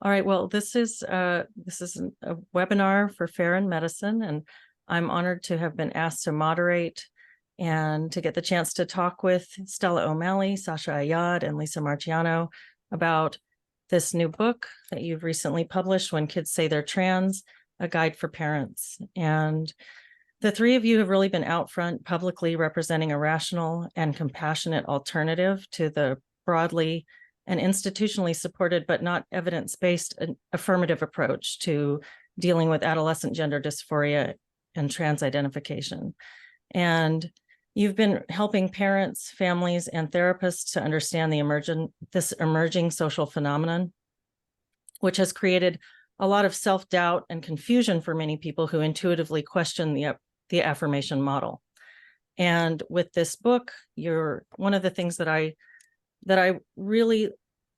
All right, well, this is a webinar for Fair in Medicine, and I'm honored to have been asked to moderate and to get the chance to talk with Stella O'Malley, Sasha Ayad, and Lisa Marchiano about this new book that you've recently published, When Kids Say They're Trans, A Guide for Parents. And the three of you have really been out front publicly representing a rational and compassionate alternative to the broadly and institutionally supported but not evidence-based affirmative approach to dealing with adolescent gender dysphoria and trans identification. And you've been helping parents, families, and therapists to understand this emerging social phenomenon, which has created a lot of self-doubt and confusion for many people who intuitively question the affirmation model. And with this book, one of the things that I really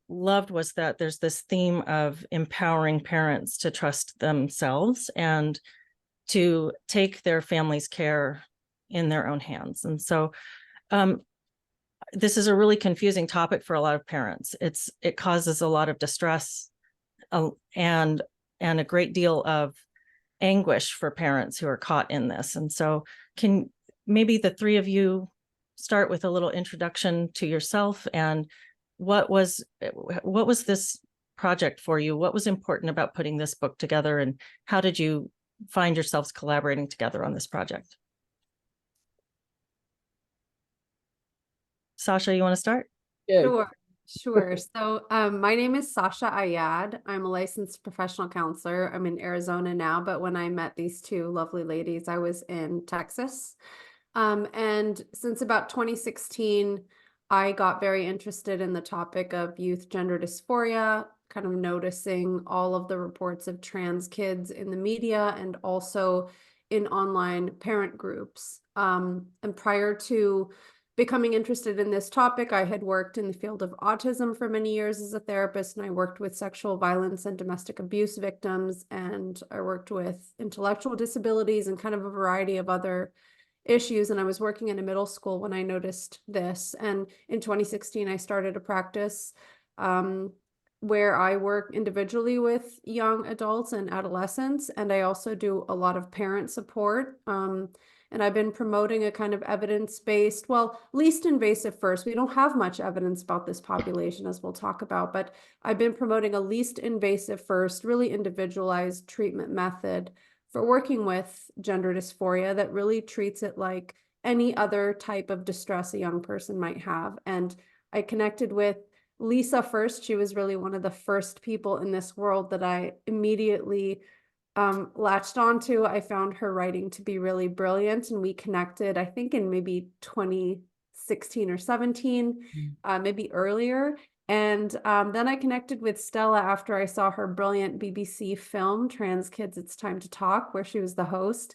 loved was that there's this theme of empowering parents to trust themselves and to take their family's care in their own hands. And so this is a really confusing topic for a lot of parents. It causes a lot of distress and a great deal of anguish for parents who are caught in this. And so can maybe the three of you start with a little introduction to yourself, and what was this project for you? What was important about putting this book together, and how did you find yourselves collaborating together on this project? Sasha, you want to start? Yeah. Sure. So my name is Sasha Ayad. I'm a licensed professional counselor. I'm in Arizona now, but when I met these two lovely ladies, I was in Texas. And since about 2016, I got very interested in the topic of youth gender dysphoria, kind of noticing all of the reports of trans kids in the media and also in online parent groups. And prior to becoming interested in this topic, I had worked in the field of autism for many years as a therapist, and I worked with sexual violence and domestic abuse victims, and I worked with intellectual disabilities and kind of a variety of other issues. And I was working in a middle school when I noticed this. And in 2016, I started a practice where I work individually with young adults and adolescents, and I also do a lot of parent support. And I've been promoting a kind of evidence-based, well, least invasive first. We don't have much evidence about this population, as we'll talk about, but I've been promoting a least invasive first, really individualized treatment method for working with gender dysphoria that really treats it like any other type of distress a young person might have. And I connected with Lisa first. She was really one of the first people in this world that I immediately latched onto. I found her writing to be really brilliant, and we connected, I think, in maybe 2016 or 17, maybe earlier. And then I connected with Stella after I saw her brilliant BBC film, Trans Kids, It's Time to Talk, where she was the host.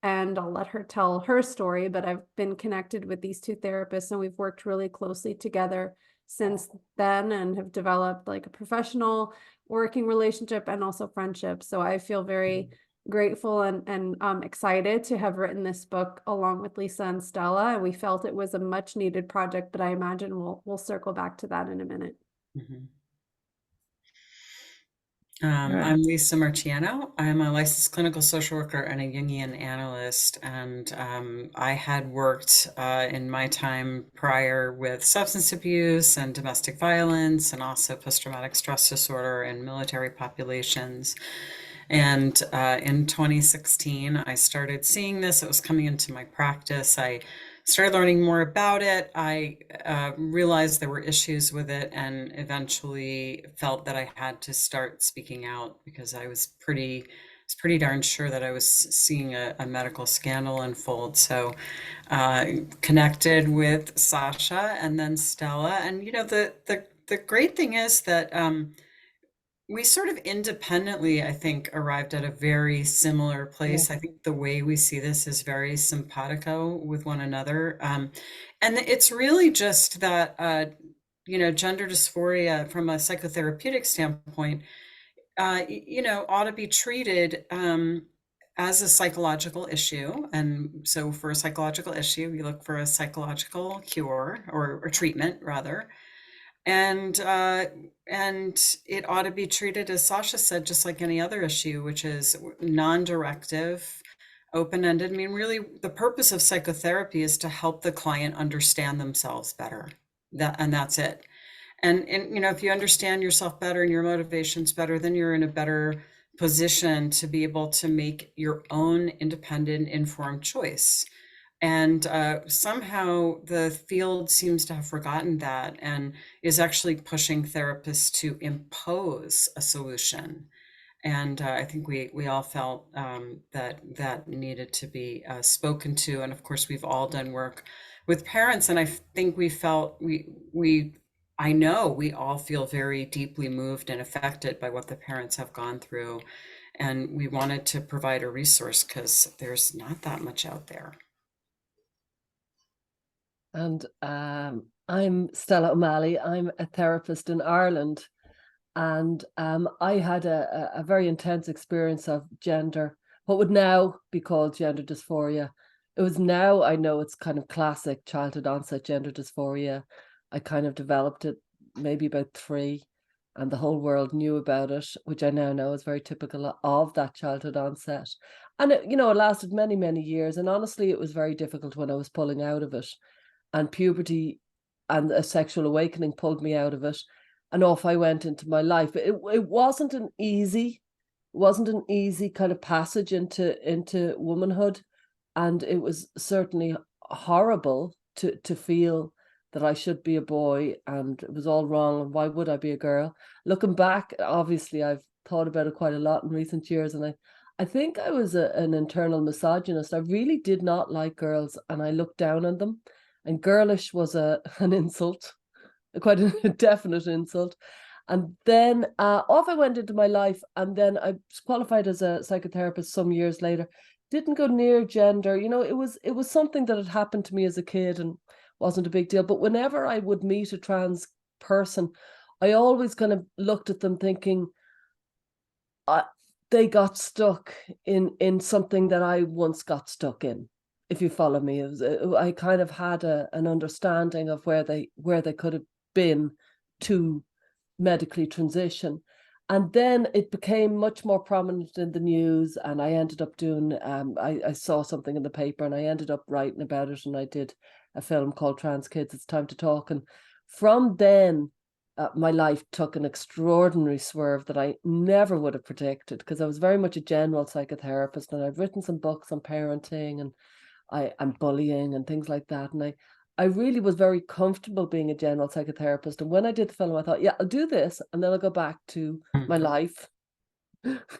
And I'll let her tell her story, but I've been connected with these two therapists, and we've worked really closely together since then and have developed like a professional working relationship and also friendship. So I feel very grateful and excited to have written this book along with Lisa and Stella. And we felt it was a much needed project, but I imagine we'll circle back to that in a minute. Mm-hmm. I'm Lisa Marchiano. I'm a licensed clinical social worker and a Jungian analyst, and I had worked in my time prior with substance abuse and domestic violence and also post-traumatic stress disorder in military populations. And in 2016, I started seeing this. It was coming into my practice. I started learning more about it. I realized there were issues with it, and eventually felt that I had to start speaking out because I was pretty darn sure that I was seeing a medical scandal unfold. So connected with Sasha and then Stella. And the great thing is that we sort of independently, I think, arrived at a very similar place. I think the way we see this is very simpatico with one another. And it's really just that, gender dysphoria from a psychotherapeutic standpoint, ought to be treated as a psychological issue. And so for a psychological issue, you look for a psychological cure or treatment rather. And it ought to be treated, as Sasha said, just like any other issue, which is non-directive, open-ended. I mean, really, the purpose of psychotherapy is to help the client understand themselves better. And that's it. And if you understand yourself better and your motivations better, then you're in a better position to be able to make your own independent, informed choice. And somehow the field seems to have forgotten that and is actually pushing therapists to impose a solution. And I think we all felt that needed to be spoken to. And of course, we've all done work with parents, and I think I know we all feel very deeply moved and affected by what the parents have gone through. And we wanted to provide a resource because there's not that much out there. And I'm Stella O'Malley. I'm a therapist in Ireland. And I had a very intense experience of what would now be called gender dysphoria. It was now, I know it's kind of classic childhood onset gender dysphoria. I kind of developed it maybe about 3, and the whole world knew about it, which I now know is very typical of that childhood onset. And it lasted many, many years. And honestly, it was very difficult when I was pulling out of it. And puberty and a sexual awakening pulled me out of it. And off I went into my life. It wasn't an easy kind of passage into womanhood. And it was certainly horrible to feel that I should be a boy and it was all wrong. And why would I be a girl? Looking back, obviously, I've thought about it quite a lot in recent years. And I think I was an internal misogynist. I really did not like girls and I looked down on them. And girlish was an insult, quite a definite insult. And then off I went into my life, and then I qualified as a psychotherapist some years later. Didn't go near gender. It was something that had happened to me as a kid and wasn't a big deal. But whenever I would meet a trans person, I always kind of looked at them thinking, they got stuck in something that I once got stuck in. If you follow me, I kind of had an understanding of where they could have been to medically transition. And then it became much more prominent in the news, and I ended up doing, I saw something in the paper and I ended up writing about it, and I did a film called Trans Kids, It's Time to Talk. And from then, my life took an extraordinary swerve that I never would have predicted, because I was very much a general psychotherapist, and I've written some books on parenting and bullying and things like that. And I really was very comfortable being a general psychotherapist. And when I did the film, I thought, yeah, I'll do this and then I'll go back to my life,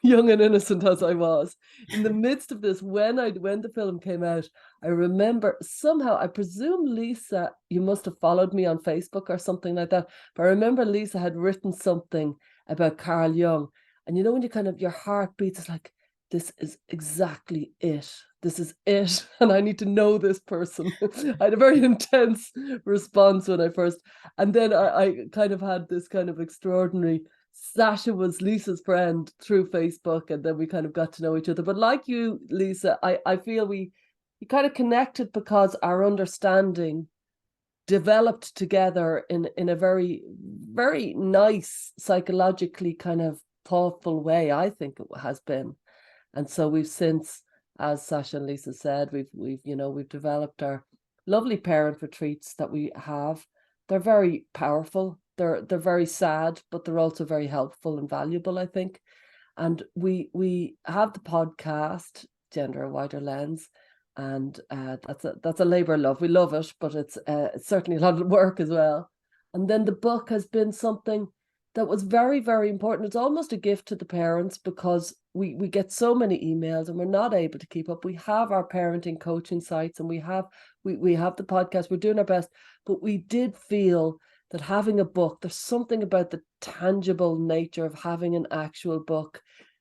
young and innocent as I was. In the midst of this, when the film came out, I remember somehow, I presume Lisa, you must have followed me on Facebook or something like that. But I remember Lisa had written something about Carl Jung. And when you kind of, your heart beats, it's like, this is exactly it. This is it. And I need to know this person. I had a very intense response when I first, and then I kind of had this kind of extraordinary, Sasha was Lisa's friend through Facebook, and then we kind of got to know each other. But like you, Lisa, I feel we kind of connected because our understanding developed together in a very, very nice, psychologically kind of thoughtful way, I think it has been. And so we've since, as Sasha and Lisa said, we've developed our lovely parent retreats that we have. They're very powerful. They're very sad, but they're also very helpful and valuable, I think. And we have the podcast, Gender a Wider Lens, and that's a labor of love. We love it, but it's certainly a lot of work as well. And then the book has been something that was very, very important. It's almost a gift to the parents, because we get so many emails and we're not able to keep up. We have our parenting coaching sites and we have the podcast. We're doing our best, but we did feel that having a book, there's something about the tangible nature of having an actual book,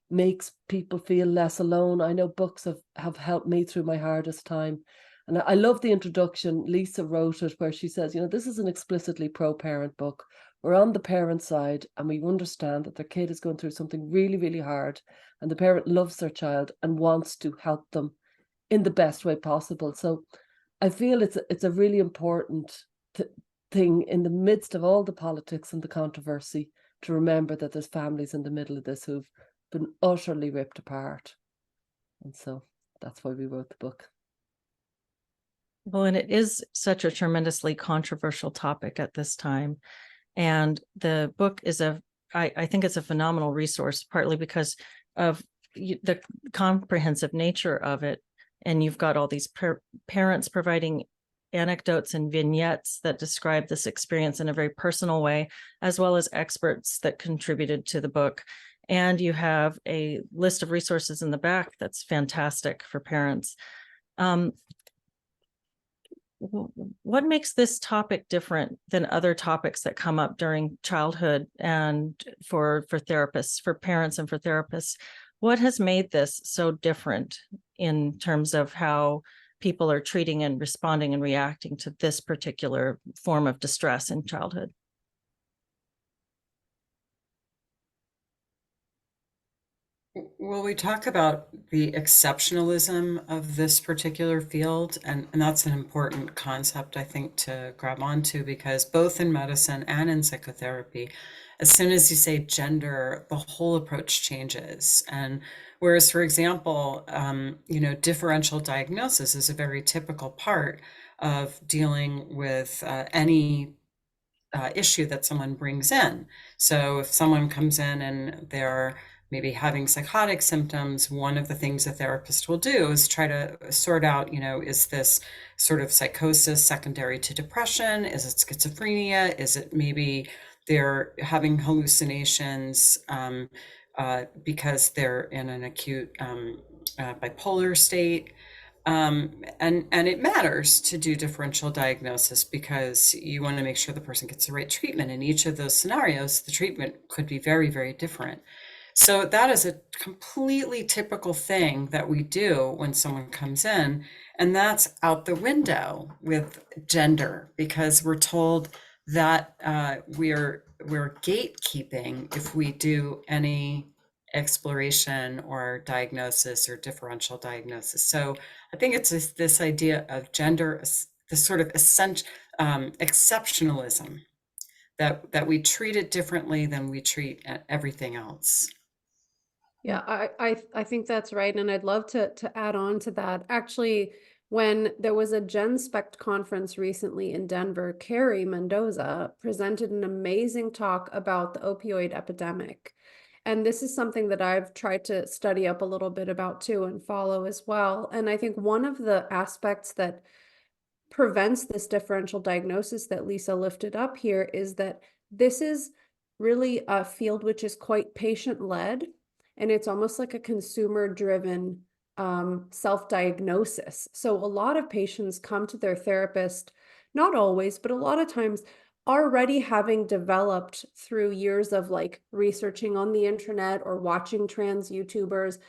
makes people feel less alone. I know books have helped me through my hardest time. And I love the introduction. Lisa wrote it where she says, this is an explicitly pro-parent book. We're on the parent side and we understand that their kid is going through something really, really hard, and the parent loves their child and wants to help them in the best way possible. So I feel it's a really important thing in the midst of all the politics and the controversy to remember that there's families in the middle of this who've been utterly ripped apart. And so that's why we wrote the book. Well, and it is such a tremendously controversial topic at this time. And the book is I think it's a phenomenal resource, partly because of the comprehensive nature of it. And you've got all these parents providing anecdotes and vignettes that describe this experience in a very personal way, as well as experts that contributed to the book. And you have a list of resources in the back that's fantastic for parents. What makes this topic different than other topics that come up during childhood and for therapists, for parents and for therapists? What has made this so different in terms of how people are treating and responding and reacting to this particular form of distress in childhood? Well, we talk about the exceptionalism of this particular field, and that's an important concept, I think, to grab onto, because both in medicine and in psychotherapy, as soon as you say gender, the whole approach changes. And whereas, for example, differential diagnosis is a very typical part of dealing with any issue that someone brings in. So if someone comes in and they're maybe having psychotic symptoms, one of the things a therapist will do is try to sort out, is this sort of psychosis secondary to depression? Is it schizophrenia? Is it maybe they're having hallucinations because they're in an acute bipolar state? And it matters to do differential diagnosis because you want to make sure the person gets the right treatment. In each of those scenarios, the treatment could be very, very different. So that is a completely typical thing that we do when someone comes in, and that's out the window with gender, because we're told that we're gatekeeping if we do any exploration or diagnosis or differential diagnosis. So I think it's this idea of gender, this sort of exceptionalism, that we treat it differently than we treat everything else. Yeah, I think that's right. And I'd love to add on to that. Actually, when there was a GenSpect conference recently in Denver, Carrie Mendoza presented an amazing talk about the opioid epidemic. And this is something that I've tried to study up a little bit about too and follow as well. And I think one of the aspects that prevents this differential diagnosis that Lisa lifted up here is that this is really a field which is quite patient-led. And it's almost like a consumer-driven self-diagnosis. So a lot of patients come to their therapist, not always, but a lot of times already having developed through years of like researching on the internet or watching trans YouTubers,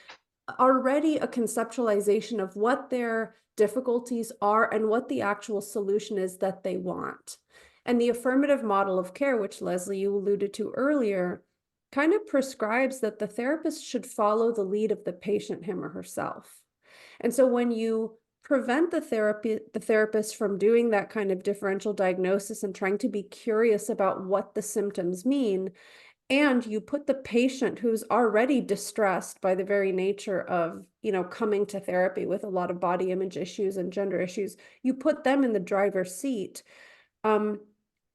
already a conceptualization of what their difficulties are and what the actual solution is that they want. And the affirmative model of care, which Leslie, you alluded to earlier, kind of prescribes that the therapist should follow the lead of the patient, him or herself. And so when you prevent the therapist from doing that kind of differential diagnosis and trying to be curious about what the symptoms mean, and you put the patient who's already distressed by the very nature of, coming to therapy with a lot of body image issues and gender issues, you put them in the driver's seat.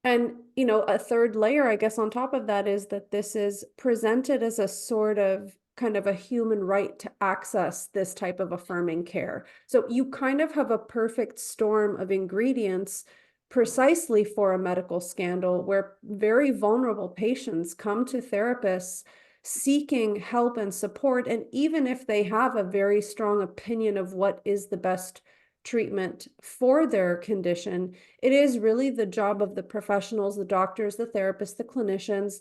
And, a third layer, I guess, on top of that is that this is presented as a sort of kind of a human right to access this type of affirming care. So you kind of have a perfect storm of ingredients precisely for a medical scandal where very vulnerable patients come to therapists seeking help and support. And even if they have a very strong opinion of what is the best treatment for their condition, it is really the job of the professionals, the doctors, the therapists, the clinicians,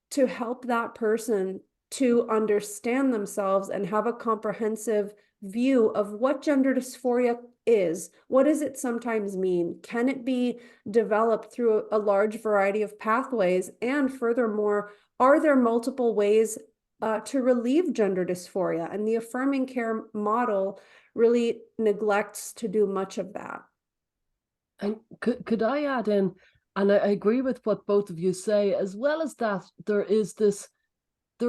to help that person to understand themselves and have a comprehensive view of what gender dysphoria is. What does it sometimes mean? Can it be developed through a large variety of pathways? And furthermore, are there multiple ways to relieve gender dysphoria? And the affirming care model really neglects to do much of that. And could I add in, And I agree with what both of you say. As well as that, there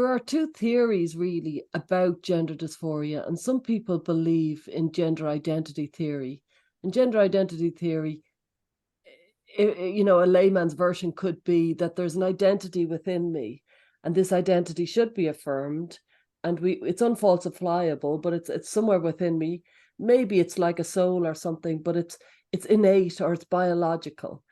are two theories really about gender dysphoria, and some people believe in gender identity theory. And gender identity theory, you know, a layman's version could be that there's an identity within me, and this identity should be affirmed, and it's unfalsifiable, but it's somewhere within me. Maybe it's like a soul or something, but it's innate or it's biological.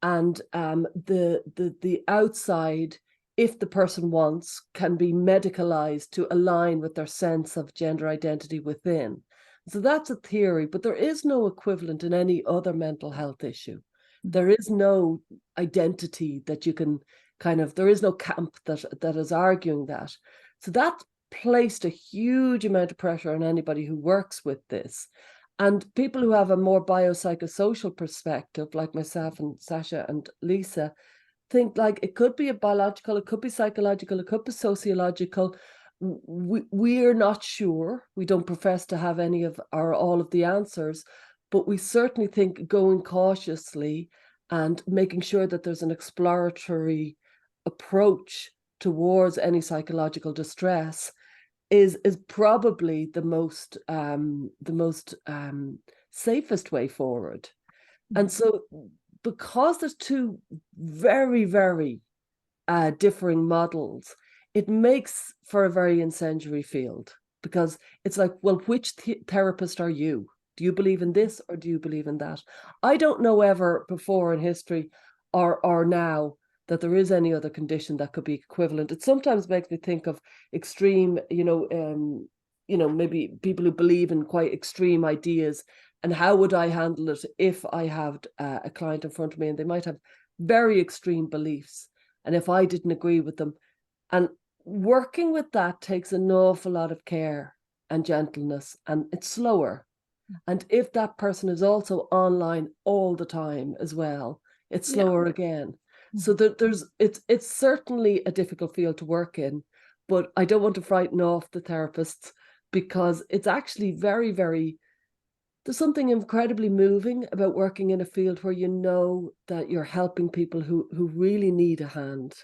And the outside, if the person wants, can be medicalized to align with their sense of gender identity within. So that's a theory, but there is no equivalent in any other mental health issue. There is no identity that you can there is no camp that is arguing that. So that placed a huge amount of pressure on anybody who works with this. And people who have a more biopsychosocial perspective, like myself and Sasha and Lisa, think like it could be a biological, it could be psychological, it could be sociological. We're not sure. We don't profess to have any of or all of the answers, but we certainly think going cautiously and making sure that there's an exploratory approach towards any psychological distress is probably the most safest way forward. And so, because there's two very, very differing models, it makes for a very incendiary field, because it's like, well, which therapist are you? Do you believe in this or do you believe in that? I don't know ever before in history or now that there is any other condition that could be equivalent. It sometimes makes me think of extreme, maybe people who believe in quite extreme ideas, and how would I handle it if I had a client in front of me and they might have very extreme beliefs, and if I didn't agree with them. And working with that takes an awful lot of care and gentleness, and it's slower. And if that person is also online all the time as well, it's slower again. So it's certainly a difficult field to work in, but I don't want to frighten off the therapists, because it's actually very, very, there's something incredibly moving about working in a field where you know that you're helping people who really need a hand,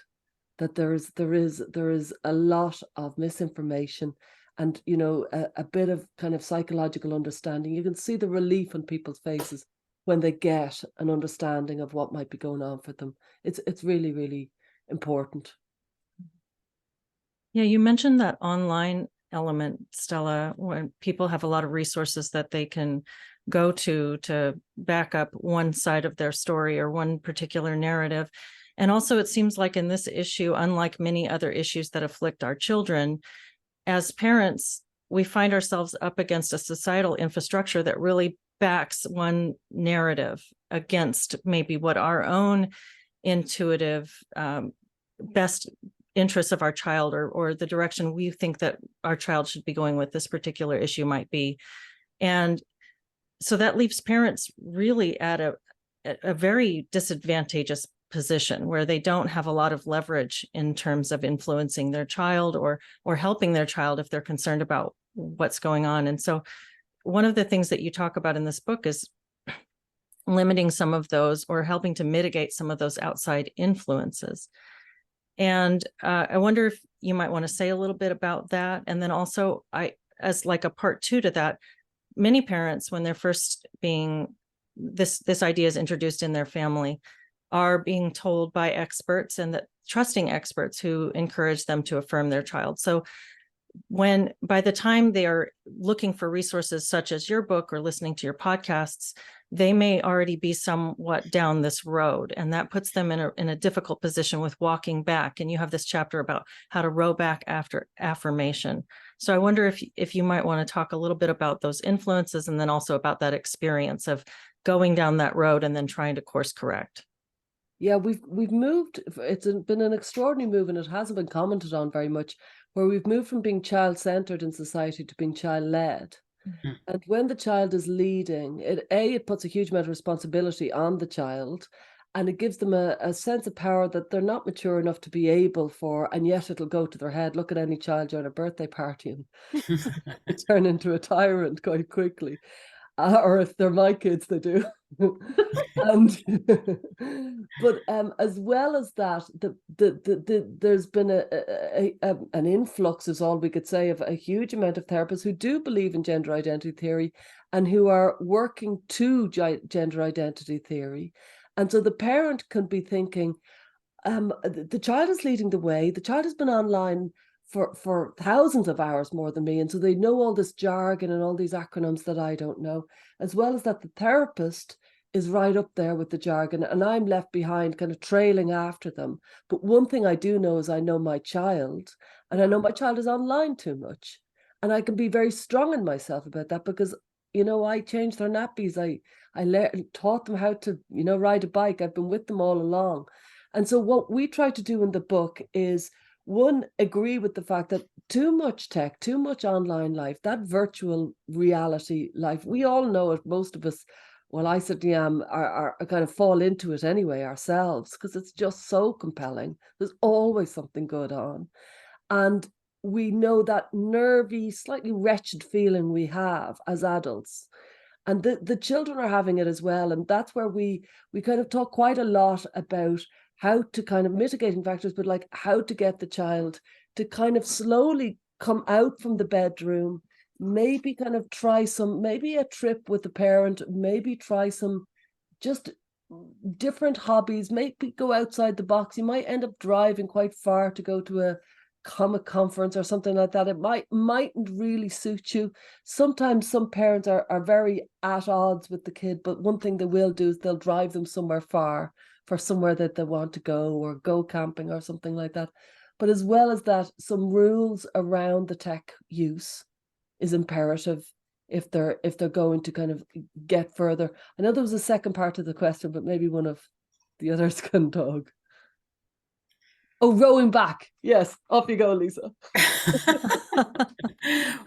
that there is a lot of misinformation and, a bit of kind of psychological understanding. You can see the relief on people's faces when they get an understanding of what might be going on for them. It's really, really important. Yeah, you mentioned that online element, Stella, when people have a lot of resources that they can go to back up one side of their story or one particular narrative. And also, it seems like in this issue, unlike many other issues that afflict our children, as parents, we find ourselves up against a societal infrastructure that really backs one narrative against maybe what our own intuitive best interests of our child or the direction we think that our child should be going with this particular issue might be. And so that leaves parents really at a very disadvantageous position, where they don't have a lot of leverage in terms of influencing their child or helping their child if they're concerned about what's going on. And so one of the things that you talk about in this book is limiting some of those, or helping to mitigate some of those outside influences. And I wonder if you might want to say a little bit about that. And then also, as like a part two to that, many parents, when they're first being, this idea is introduced in their family, are being told by experts, and that trusting experts who encourage them to affirm their child. So by the time they are looking for resources such as your book or listening to your podcasts, they may already be somewhat down this road, and that puts them in a difficult position with walking back. And you have this chapter about how to row back after affirmation. So I wonder if you might want to talk a little bit about those influences, and then also about that experience of going down that road and then trying to course correct. Yeah, we've moved. It's been an extraordinary move, and it hasn't been commented on very much, where we've moved from being child-centered in society to being child-led. Mm-hmm. And when the child is leading, it puts a huge amount of responsibility on the child, and it gives them a sense of power that they're not mature enough to be able for, and yet it'll go to their head. Look at any child during a birthday party and turn into a tyrant quite quickly. or if they're my kids, they do. And but as well as that, there's been an influx, is all we could say, of a huge amount of therapists who do believe in gender identity theory and who are working to gender identity theory. And so the parent can be thinking, the child is leading the way. The child has been online for thousands of hours more than me, and so they know all this jargon and all these acronyms that I don't know, as well as that the therapist is right up there with the jargon, and I'm left behind kind of trailing after them. But one thing I do know is I know my child, and I know my child is online too much, and I can be very strong in myself about that, because I changed their nappies. I taught them how to ride a bike. I've been with them all along. And so what we try to do in the book is, one, agree with the fact that too much tech, too much online life, that virtual reality life, we all know it, most of us, well, I certainly am, are kind of fall into it anyway ourselves, because it's just so compelling. There's always something good on. And we know that nervy, slightly wretched feeling we have as adults. And the children are having it as well. And that's where we kind of talk quite a lot about how to kind of mitigating factors, but like how to get the child to kind of slowly come out from the bedroom, maybe kind of try maybe a trip with the parent, maybe try some just different hobbies, maybe go outside the box. You might end up driving quite far to go to a comic conference or something like that. It mightn't really suit you. Sometimes some parents are very at odds with the kid, but one thing they will do is they'll drive them somewhere far, for somewhere that they want to go, or go camping or something like that. But as well as that, some rules around the tech use is imperative if they're going to kind of get further. I know there was a second part of the question, but maybe one of the others can talk. Oh, rowing back. Yes, off you go, Lisa.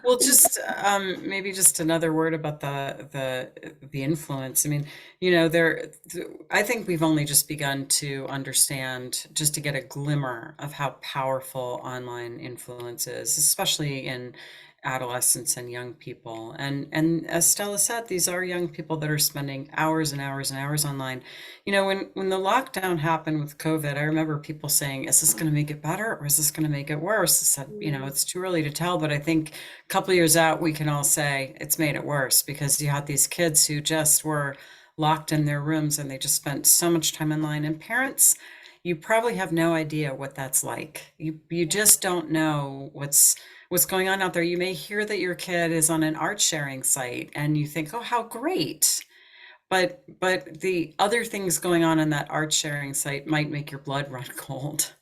Well, just maybe just another word about the influence. I mean, I think we've only just begun to understand, just to get a glimmer of how powerful online influence is, especially in adolescents and young people. And as Stella said, these are young people that are spending hours and hours and hours online. When the lockdown happened with COVID, I remember people saying, is this going to make it better, or is this going to make it worse? I said, it's too early to tell, but I think a couple of years out, we can all say it's made it worse, because you had these kids who just were locked in their rooms and they just spent so much time online. And parents, you probably have no idea what that's like. You just don't know what's going on out there. You may hear that your kid is on an art sharing site and you think, oh, how great. But the other things going on that art sharing site might make your blood run cold.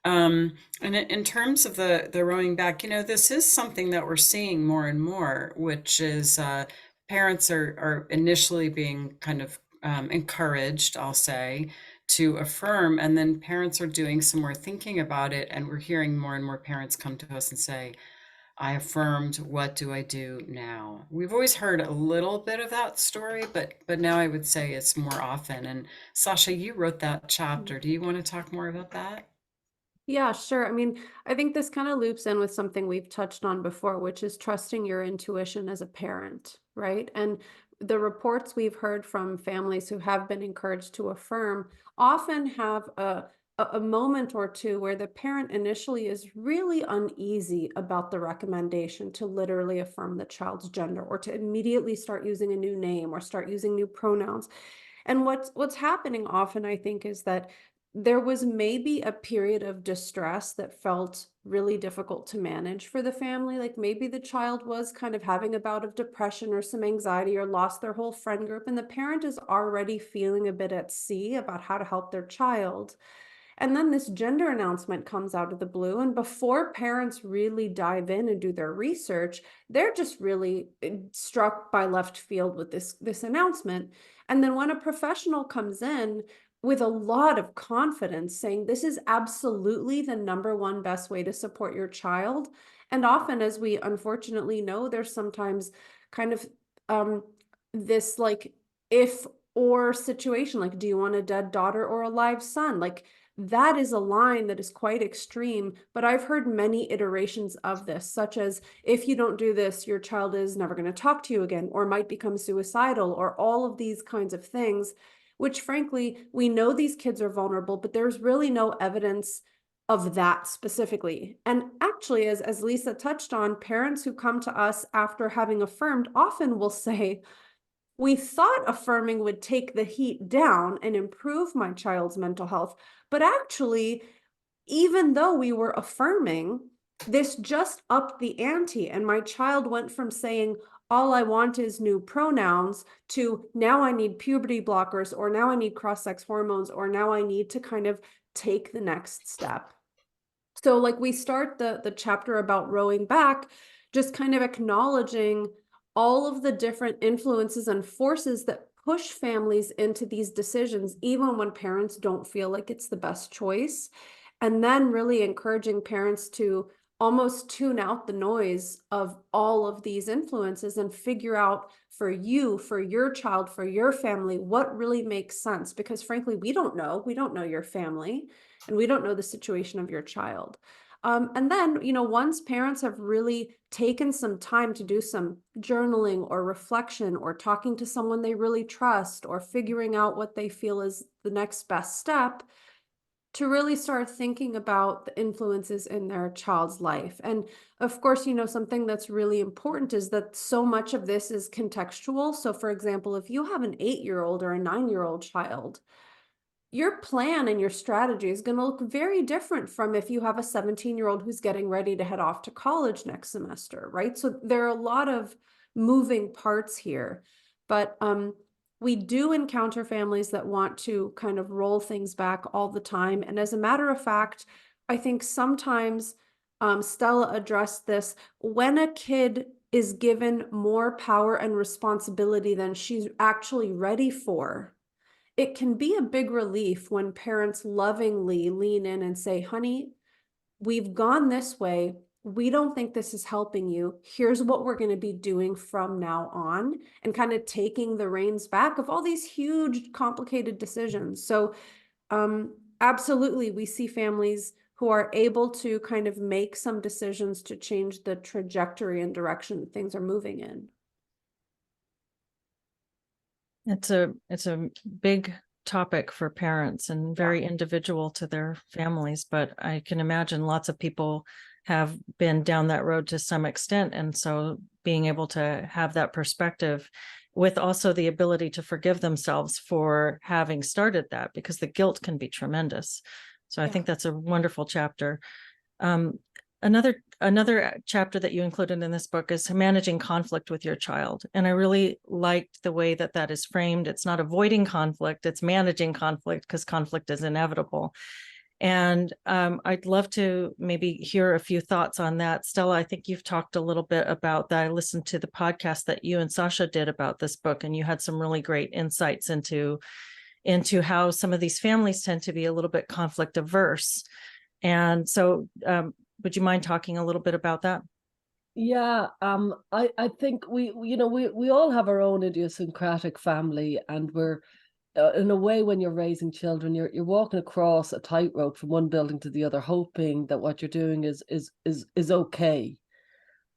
And in terms of the rowing back, this is something that we're seeing more and more, which is parents are initially being kind of encouraged, I'll say, to affirm, and then parents are doing some more thinking about it, and we're hearing more and more parents come to us and say, I affirmed, what do I do now? We've always heard a little bit of that story, but now I would say it's more often. And Sasha, you wrote that chapter. Do you want to talk more about that? Yeah, sure. I mean, I think this kind of loops in with something we've touched on before, which is trusting your intuition as a parent, right? And the reports we've heard from families who have been encouraged to affirm often have a moment or two where the parent initially is really uneasy about the recommendation to literally affirm the child's gender, or to immediately start using a new name or start using new pronouns. And what's happening often, I think, is that there was maybe a period of distress that felt really difficult to manage for the family. Like maybe the child was kind of having a bout of depression or some anxiety, or lost their whole friend group, and the parent is already feeling a bit at sea about how to help their child. And then this gender announcement comes out of the blue, and before parents really dive in and do their research, they're just really struck by left field with this announcement. And then when a professional comes in with a lot of confidence saying this is absolutely the #1 best way to support your child, and often, as we unfortunately know, there's sometimes kind of this like if or situation, like, do you want a dead daughter or a live son? Like, that is a line that is quite extreme, but I've heard many iterations of this, such as, if you don't do this, your child is never going to talk to you again, or might become suicidal, or all of these kinds of things, which frankly, we know these kids are vulnerable, but there's really no evidence of that specifically. And actually, as Lisa touched on, parents who come to us after having affirmed often will say, we thought affirming would take the heat down and improve my child's mental health, but actually, even though we were affirming, this just upped the ante, and my child went from saying, all I want is new pronouns, to now I need puberty blockers, or now I need cross-sex hormones, or now I need to kind of take the next step. So like we start the chapter about rowing back, just kind of acknowledging all of the different influences and forces that push families into these decisions, even when parents don't feel like it's the best choice. And then really encouraging parents to almost tune out the noise of all of these influences and figure out for you, for your child, for your family, what really makes sense. Because frankly, we don't know your family, and we don't know the situation of your child. And then, once parents have really taken some time to do some journaling or reflection, or talking to someone they really trust, or figuring out what they feel is the next best step, to really start thinking about the influences in their child's life. And of course, something that's really important is that so much of this is contextual. So for example, if you have an 8-year-old or a 9-year-old child, your plan and your strategy is going to look very different from if you have a 17-year-old who's getting ready to head off to college next semester, right? So there are a lot of moving parts here, but we do encounter families that want to kind of roll things back all the time. And as a matter of fact, I think sometimes Stella addressed this, when a kid is given more power and responsibility than she's actually ready for, it can be a big relief when parents lovingly lean in and say, honey, we've gone this way. We don't think this is helping you. Here's what we're going to be doing from now on, and kind of taking the reins back of all these huge, complicated decisions. So absolutely, we see families who are able to kind of make some decisions to change the trajectory and direction that things are moving in. It's a big topic for parents and very individual to their families, but I can imagine lots of people have been down that road to some extent. And so being able to have that perspective, with also the ability to forgive themselves for having started that, because the guilt can be tremendous. So I think that's a wonderful chapter. Another chapter that you included in this book is managing conflict with your child. And I really liked the way that is framed. It's not avoiding conflict, it's managing conflict, because conflict is inevitable. And I'd love to maybe hear a few thoughts on that. Stella, I think you've talked a little bit about that. I listened to the podcast that you and Sasha did about this book, and you had some really great insights into how some of these families tend to be a little bit conflict averse. And so would you mind talking a little bit about that? Yeah, I think we all have our own idiosyncratic family, and we're in a way, when you're raising children, you're walking across a tightrope from one building to the other, hoping that what you're doing is okay,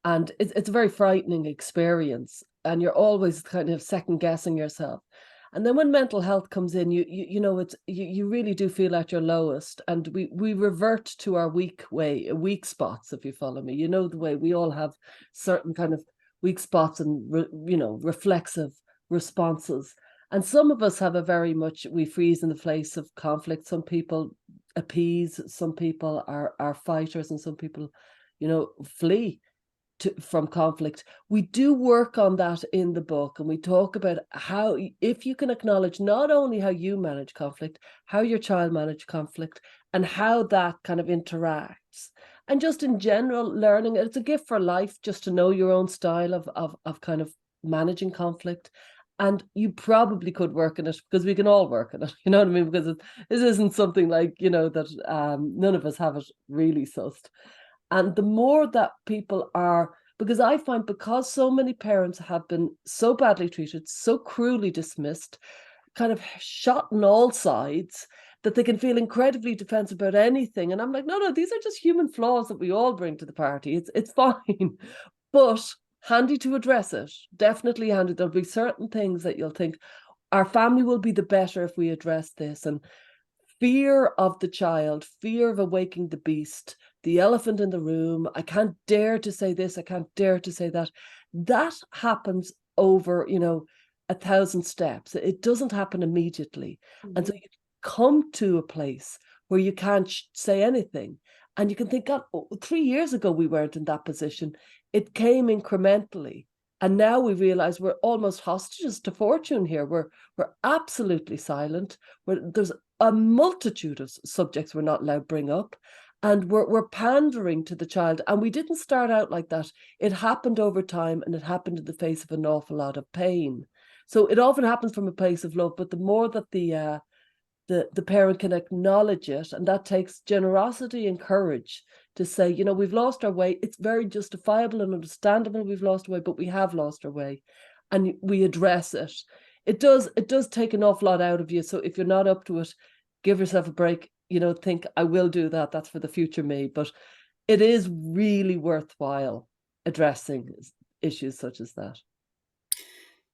and it's a very frightening experience, and you're always kind of second guessing yourself. And then when mental health comes in, you really do feel at your lowest, and we revert to our weak weak spots, if you follow me. The way we all have certain kind of weak spots and reflexive responses. And some of us have we freeze in the face of conflict. Some people appease, some people are fighters, and some people, flee from conflict. We do work on that in the book, and we talk about how, if you can acknowledge not only how you manage conflict, how your child manage conflict, and how that kind of interacts, and just in general learning. It's a gift for life just to know your own style of kind of managing conflict. And you probably could work in it, because we can all work in it, you know what I mean? Because this isn't something like, that none of us have it really sussed. And the more that people are, because I find, because so many parents have been so badly treated, so cruelly dismissed, kind of shot on all sides, that they can feel incredibly defensive about anything. And I'm like, no, these are just human flaws that we all bring to the party. It's fine, but handy to address it. Definitely handy. There'll be certain things that you'll think our family will be the better if we address this. And fear of the child, fear of awaking the beast, the elephant in the room, I can't dare to say this, I can't dare to say that. That happens over, 1,000 steps. It doesn't happen immediately. And so you come to a place where you can't say anything. And you can think, God, 3 years ago, we weren't in that position. It came incrementally. And now we realize we're almost hostages to fortune here. We're absolutely silent. There's a multitude of subjects we're not allowed to bring up. And we're pandering to the child. And we didn't start out like that. It happened over time, and it happened in the face of an awful lot of pain. So it often happens from a place of love, but the more that the parent can acknowledge it, and that takes generosity and courage to say, we've lost our way. It's very justifiable and understandable we've lost our way, but we have lost our way, and we address it. It does take an awful lot out of you. So if you're not up to it, give yourself a break. Think, I will do that. That's for the future me. But it is really worthwhile addressing issues such as that.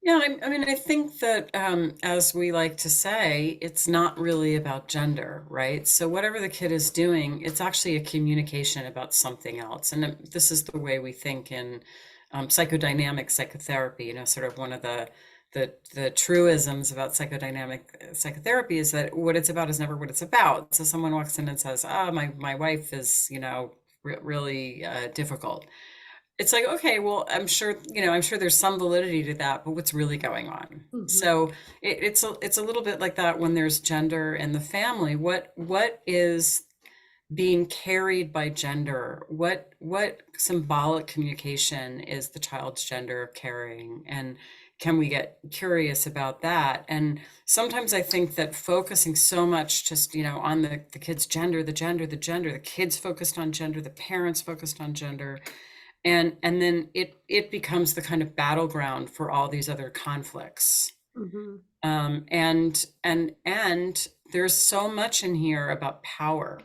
Yeah, I mean, I think that, as we like to say, it's not really about gender, right? So whatever the kid is doing, it's actually a communication about something else. And this is the way we think in psychodynamic psychotherapy. Sort of one of the truisms about psychodynamic psychotherapy is that what it's about is never what it's about. So someone walks in and says, my wife is, really difficult. It's like, okay, well, I'm sure there's some validity to that, but what's really going on? Mm-hmm. So it's a little bit like that when there's gender in the family. What is being carried by gender? What symbolic communication is the child's gender carrying? And can we get curious about that? And sometimes I think that focusing so much just, on the kid's gender, the kids focused on gender, the parents focused on gender, and then it becomes the kind of battleground for all these other conflicts. Mm-hmm. And there's so much in here about power.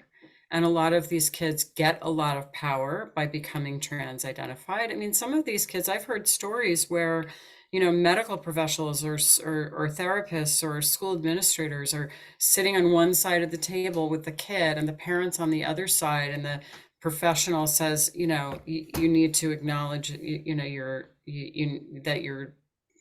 And a lot of these kids get a lot of power by becoming trans-identified. I mean, some of these kids, I've heard stories where, medical professionals or therapists or school administrators are sitting on one side of the table with the kid and the parents on the other side, and the professional says, you need to acknowledge, that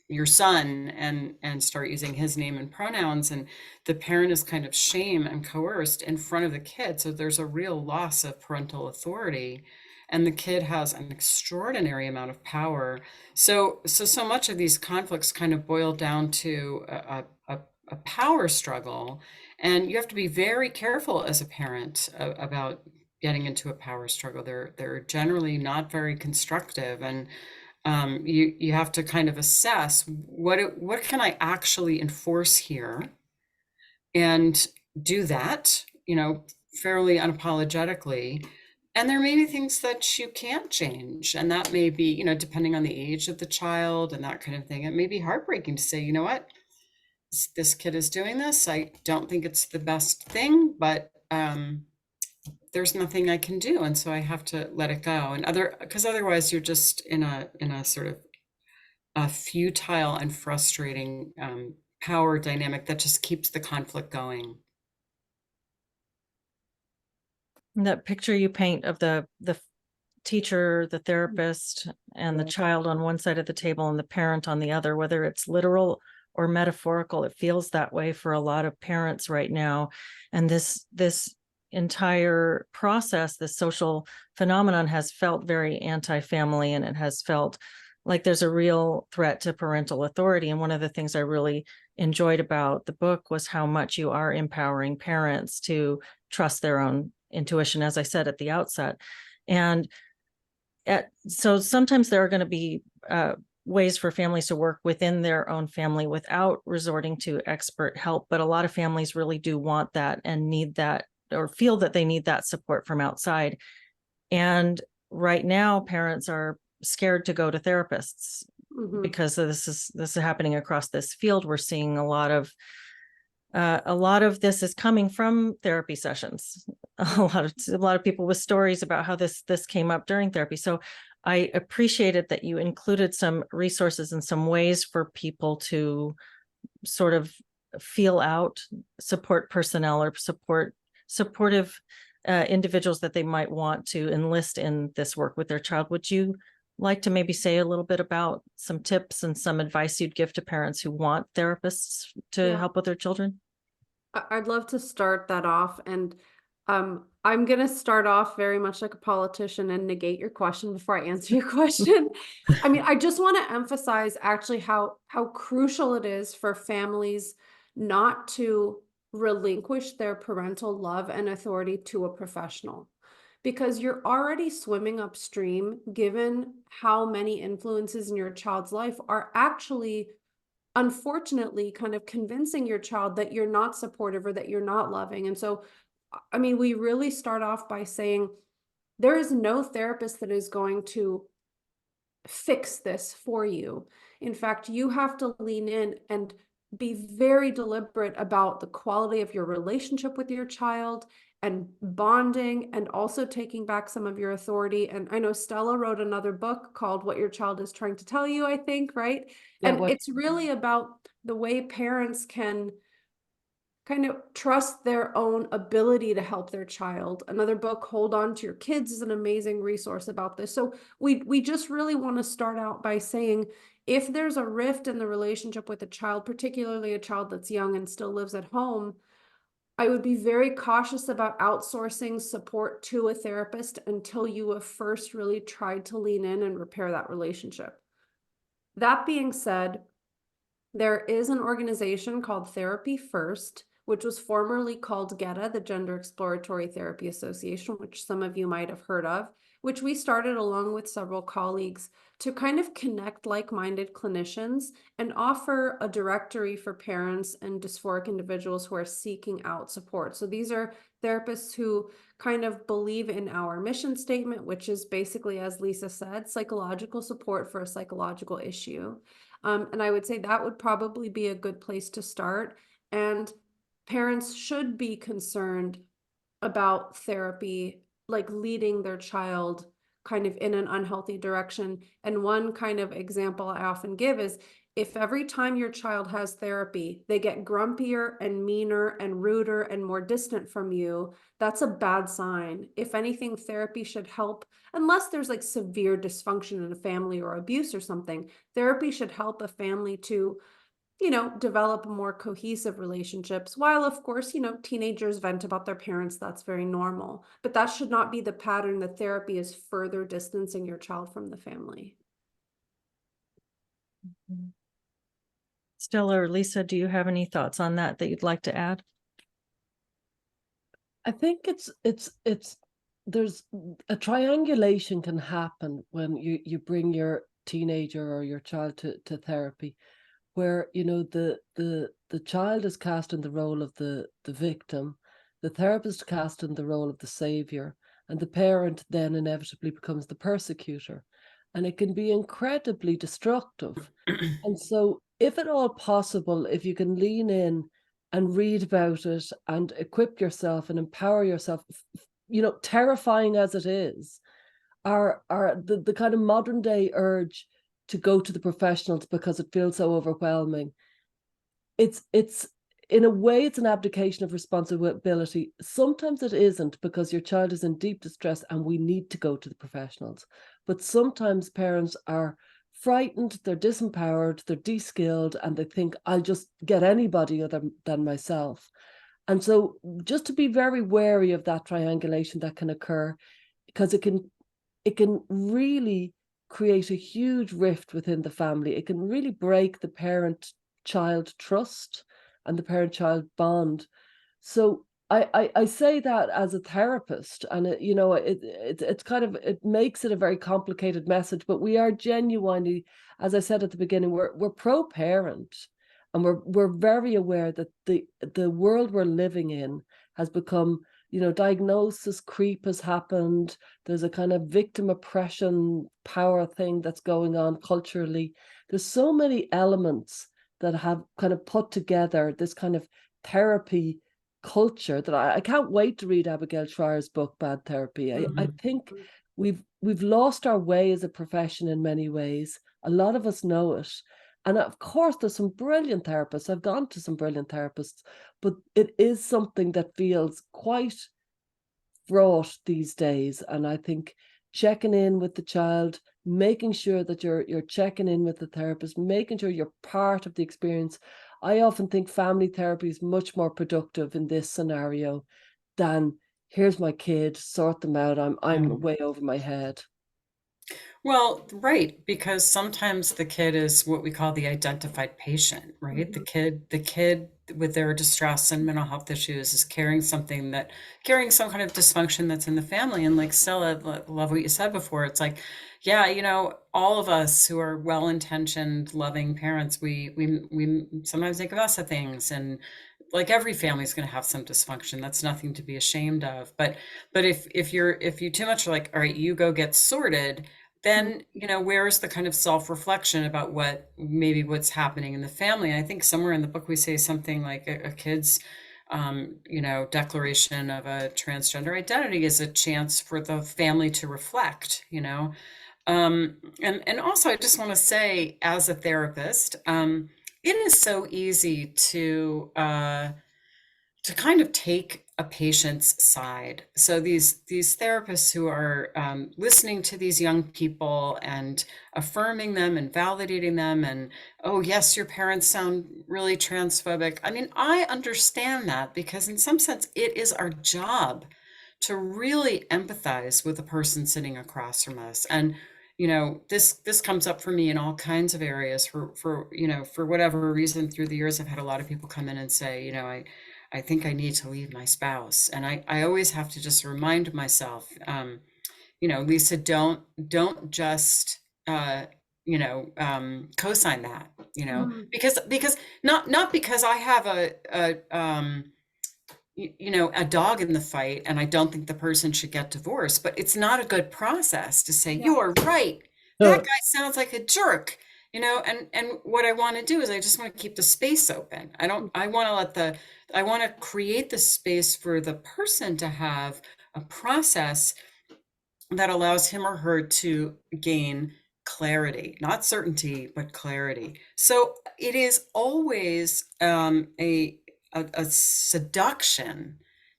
your son, and start using his name and pronouns, and the parent is kind of shamed and coerced in front of the kid. So there's a real loss of parental authority, and the kid has an extraordinary amount of power. So much of these conflicts kind of boil down to a power struggle, and you have to be very careful as a parent about getting into a power struggle. They're generally not very constructive, and you have to kind of assess what can I actually enforce here, and do that, fairly unapologetically. And there may be things that you can't change, and that may be, depending on the age of the child and that kind of thing. It may be heartbreaking to say, you know what, this kid is doing this. I don't think it's the best thing, but there's nothing I can do, and so I have to let it go. And because otherwise you're just in a sort of a futile and frustrating power dynamic that just keeps the conflict going. That picture you paint of the teacher, the therapist, and the child on one side of the table and the parent on the other, whether it's literal or metaphorical, it feels that way for a lot of parents right now. And this entire process, this social phenomenon, has felt very anti-family, and it has felt like there's a real threat to parental authority. And one of the things I really enjoyed about the book was how much you are empowering parents to trust their own intuition, as I said at the outset. And so sometimes there are going to be ways for families to work within their own family without resorting to expert help. But a lot of families really do want that and need that, or feel that they need that support from outside. And right now, parents are scared to go to therapists because this is happening across this field. We're seeing a lot of a lot of this is coming from therapy sessions. A lot of people with stories about how this came up during therapy. So I appreciated that you included some resources and some ways for people to sort of feel out support personnel or supportive individuals that they might want to enlist in this work with their child. Would you like to maybe say a little bit about some tips and some advice you'd give to parents who want therapists to help with their children? I'd love to start that off. And I'm going to start off very much like a politician and negate your question before I answer your question. I mean, I just want to emphasize actually how crucial it is for families not to relinquish their parental love and authority to a professional, because you're already swimming upstream, given how many influences in your child's life are actually, unfortunately, kind of convincing your child that you're not supportive or that you're not loving. And so, I mean, we really start off by saying there is no therapist that is going to fix this for you. In fact, you have to lean in and be very deliberate about the quality of your relationship with your child and bonding, and also taking back some of your authority. And I know Stella wrote another book called What Your Child Is Trying to Tell You, I think, right? Yeah, And it's really about the way parents can kind of trust their own ability to help their child. Another book, Hold On to Your Kids, is an amazing resource about this. So we just really want to start out by saying, if there's a rift in the relationship with a child, particularly a child that's young and still lives at home, I would be very cautious about outsourcing support to a therapist until you have first really tried to lean in and repair that relationship. That being said, there is an organization called Therapy First, which was formerly called GETA, the Gender Exploratory Therapy Association, which some of you might have heard of, which we started along with several colleagues to kind of connect like-minded clinicians and offer a directory for parents and dysphoric individuals who are seeking out support. So these are therapists who kind of believe in our mission statement, which is basically, as Lisa said, psychological support for a psychological issue. And I would say that would probably be a good place to start. And parents should be concerned about therapy, like leading their child kind of in an unhealthy direction. And one kind of example I often give is, if every time your child has therapy, they get grumpier and meaner and ruder and more distant from you, that's a bad sign. If anything, therapy should help, unless there's like severe dysfunction in a family or abuse or something, therapy should help a family to, you know, develop more cohesive relationships. While, of course, you know, teenagers vent about their parents, that's very normal. But that should not be the pattern, that therapy is further distancing your child from the family. Stella or Lisa, do you have any thoughts on that you'd like to add? I think there's a triangulation can happen when you bring your teenager or your child to therapy, where, you know, the child is cast in the role of the victim, the therapist cast in the role of the savior, and the parent then inevitably becomes the persecutor. And it can be incredibly destructive. And so, if at all possible, if you can lean in and read about it and equip yourself and empower yourself, you know, terrifying as it is, are the kind of modern day urge to go to the professionals because it feels so overwhelming. It's in a way, it's an abdication of responsibility. Sometimes it isn't, because your child is in deep distress and we need to go to the professionals. But sometimes parents are frightened, they're disempowered, they're de-skilled, and they think, I'll just get anybody other than myself. And so just to be very wary of that triangulation that can occur, because it can really create a huge rift within the family. It can really break the parent-child trust and the parent-child bond. So I say that as a therapist, and it's kind of, it makes it a very complicated message, but we are genuinely, as I said at the beginning, we're pro-parent, and we're very aware that the world we're living in has become, you know, diagnosis creep has happened. There's a kind of victim oppression power thing that's going on culturally. There's so many elements that have kind of put together this kind of therapy culture that I can't wait to read Abigail Schreier's book, Bad Therapy. I think we've lost our way as a profession in many ways. A lot of us know it. And of course, there's some brilliant therapists. I've gone to some brilliant therapists, but it is something that feels quite fraught these days. And I think checking in with the child, making sure that you're checking in with the therapist, making sure you're part of the experience. I often think family therapy is much more productive in this scenario than here's my kid, sort them out. I'm way over my head. Well, right, because sometimes the kid is what we call the identified patient, right? The kid with their distress and mental health issues is carrying some kind of dysfunction that's in the family. And like Stella, love what you said before. It's like, yeah, all of us who are well-intentioned, loving parents, we sometimes make a mess of things, and like every family is going to have some dysfunction. That's nothing to be ashamed of. But if you too much are like, all right, you go get sorted, then where's the kind of self-reflection about what's happening in the family? And I think somewhere in the book we say something like a kid's declaration of a transgender identity is a chance for the family to reflect. And also I just want to say, as a therapist, it is so easy to kind of take a patient's side. So these therapists who are listening to these young people and affirming them and validating them, and, oh yes, your parents sound really transphobic. I mean, I understand that, because in some sense it is our job to really empathize with the person sitting across from us. And this comes up for me in all kinds of areas. For whatever reason, through the years, I've had a lot of people come in and say, I think I need to leave my spouse. And I always have to just remind myself, Lisa, don't just, co-sign that, because not because I have a dog in the fight and I don't think the person should get divorced, but it's not a good process to say, you are right, that guy sounds like a jerk. And what I want to do is I just want to keep the space open. I want to create the space for the person to have a process that allows him or her to gain clarity, not certainty, but clarity. So it is always a seduction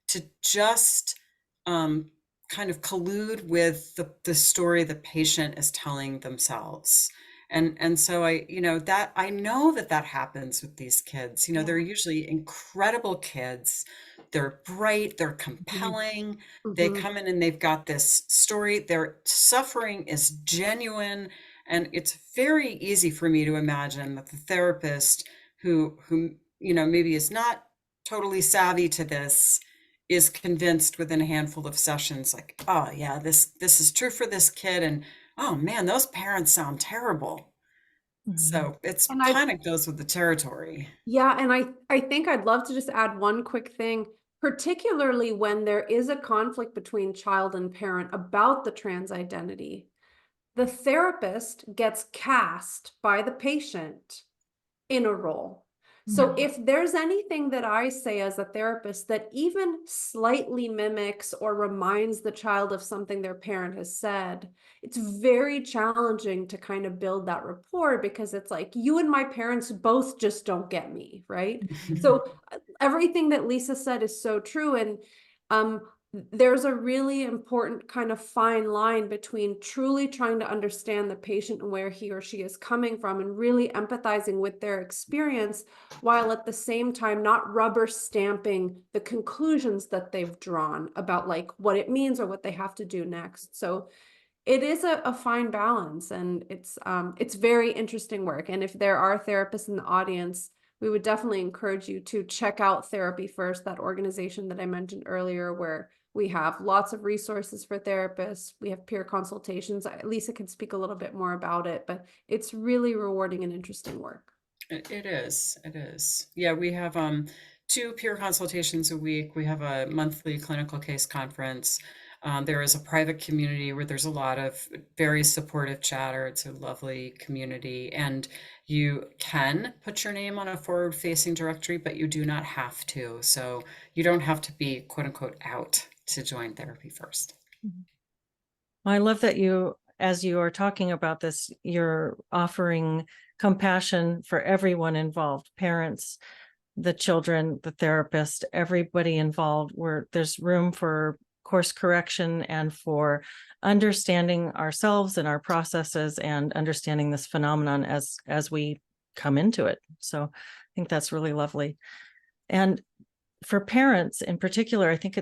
to just kind of collude with the story the patient is telling themselves. And so I know that happens with these kids. They're usually incredible kids. They're bright, they're compelling. They come in and they've got this story. Their suffering is genuine. And it's very easy for me to imagine that the therapist who maybe is not totally savvy to this is convinced within a handful of sessions, like, oh yeah, this is true for this kid, and oh man, those parents sound terrible. So it's kind of goes with the territory. Yeah, and I think I'd love to just add one quick thing, particularly when there is a conflict between child and parent about the trans identity. The therapist gets cast by the patient in a role. So if there's anything that I say as a therapist that even slightly mimics or reminds the child of something their parent has said, it's very challenging to kind of build that rapport, because it's like, you and my parents both just don't get me, right? So everything that Lisa said is so true. And there's a really important kind of fine line between truly trying to understand the patient and where he or she is coming from, and really empathizing with their experience, while at the same time not rubber stamping the conclusions that they've drawn about like what it means or what they have to do next. So it is a fine balance, and it's very interesting work. And if there are therapists in the audience, we would definitely encourage you to check out Therapy First, that organization that I mentioned earlier, where we have lots of resources for therapists. We have peer consultations. Lisa can speak a little bit more about it, but it's really rewarding and interesting work. It is. Yeah, we have 2 peer consultations a week. We have a monthly clinical case conference. There is a private community where there's a lot of very supportive chatter. It's a lovely community, and you can put your name on a forward-facing directory, but you do not have to. So you don't have to be quote unquote out to join therapy first. I love that you, as you are talking about this, you're offering compassion for everyone involved, parents, the children, the therapist, everybody involved, where there's room for course correction and for understanding ourselves and our processes and understanding this phenomenon as we come into it. So I think that's really lovely. And for parents in particular, I think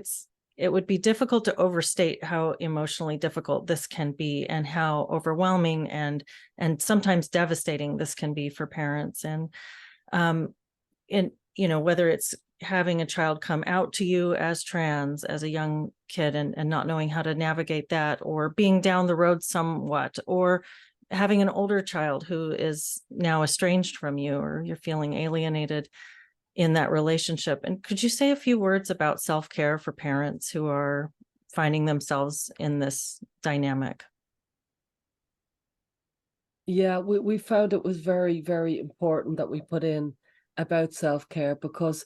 it would be difficult to overstate how emotionally difficult this can be and how overwhelming and sometimes devastating this can be for parents. And whether it's having a child come out to you as trans as a young kid and not knowing how to navigate that, or being down the road somewhat, or having an older child who is now estranged from you, or you're feeling alienated in that relationship. And could you say a few words about self-care for parents who are finding themselves in this dynamic? Yeah, we found it was very, very important that we put in about self-care, because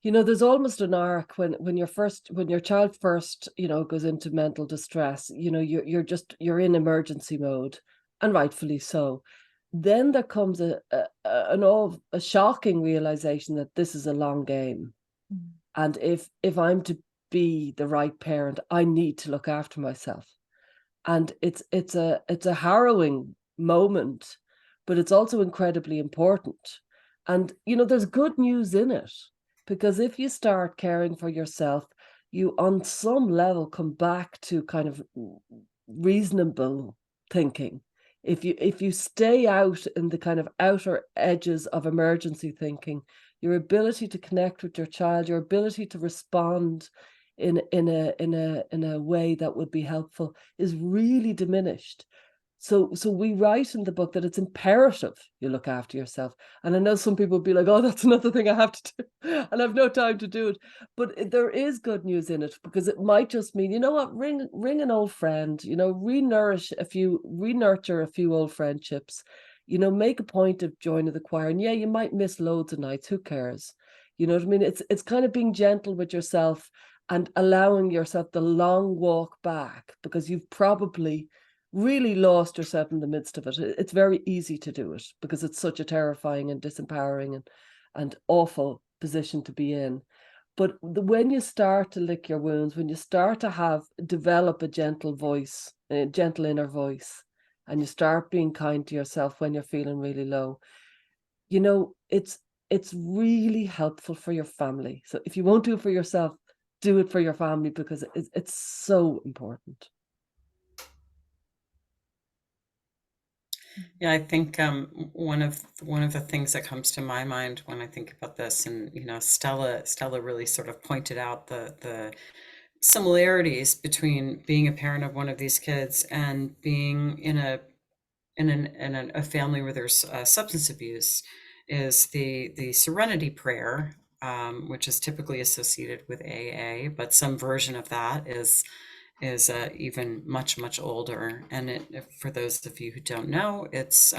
there's almost an arc when your child first goes into mental distress. You're in emergency mode, and rightfully so. Then there comes a shocking realization that this is a long game. And if I'm to be the right parent, I need to look after myself. And it's a harrowing moment, but it's also incredibly important. And there's good news in it, because if you start caring for yourself, you on some level come back to kind of reasonable thinking. If you stay out in the kind of outer edges of emergency thinking, your ability to connect with your child, your ability to respond in a way that would be helpful is really diminished. So we write in the book that it's imperative you look after yourself. And I know some people will be like, oh, that's another thing I have to do, and I've no time to do it. But there is good news in it, because it might just mean, you know what, ring an old friend, renurture a few old friendships, make a point of joining the choir. And yeah, you might miss loads of nights. Who cares? You know what I mean? It's kind of being gentle with yourself and allowing yourself the long walk back, because you've probably really lost yourself in the midst of it. It's very easy to do it because it's such a terrifying and disempowering and awful position to be in. But when you start to lick your wounds, when you start to develop a gentle voice, a gentle inner voice, and you start being kind to yourself when you're feeling really low, it's really helpful for your family. So if you won't do it for yourself, do it for your family, because it's so important. Yeah, I think one of the things that comes to my mind when I think about this, and Stella really sort of pointed out the similarities between being a parent of one of these kids and being in a family where there's substance abuse, is the Serenity Prayer, which is typically associated with AA, but some version of that is even much older. And for those of you who don't know, it's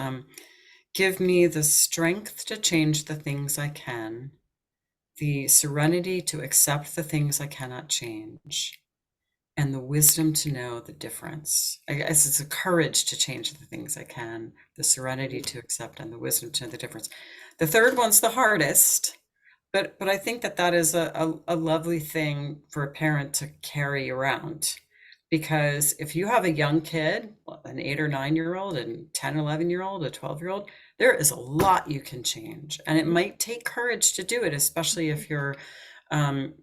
give me the strength to change the things I can, the serenity to accept the things I cannot change, and the wisdom to know the difference. I guess it's the courage to change the things I can, the serenity to accept, and the wisdom to know the difference. The third one's the hardest, but I think that is a lovely thing for a parent to carry around. Because if you have a young kid, an 8 or 9-year-old, and 10, 11-year-old, a 12-year-old, there is a lot you can change. And it might take courage to do it, especially if you're, aversive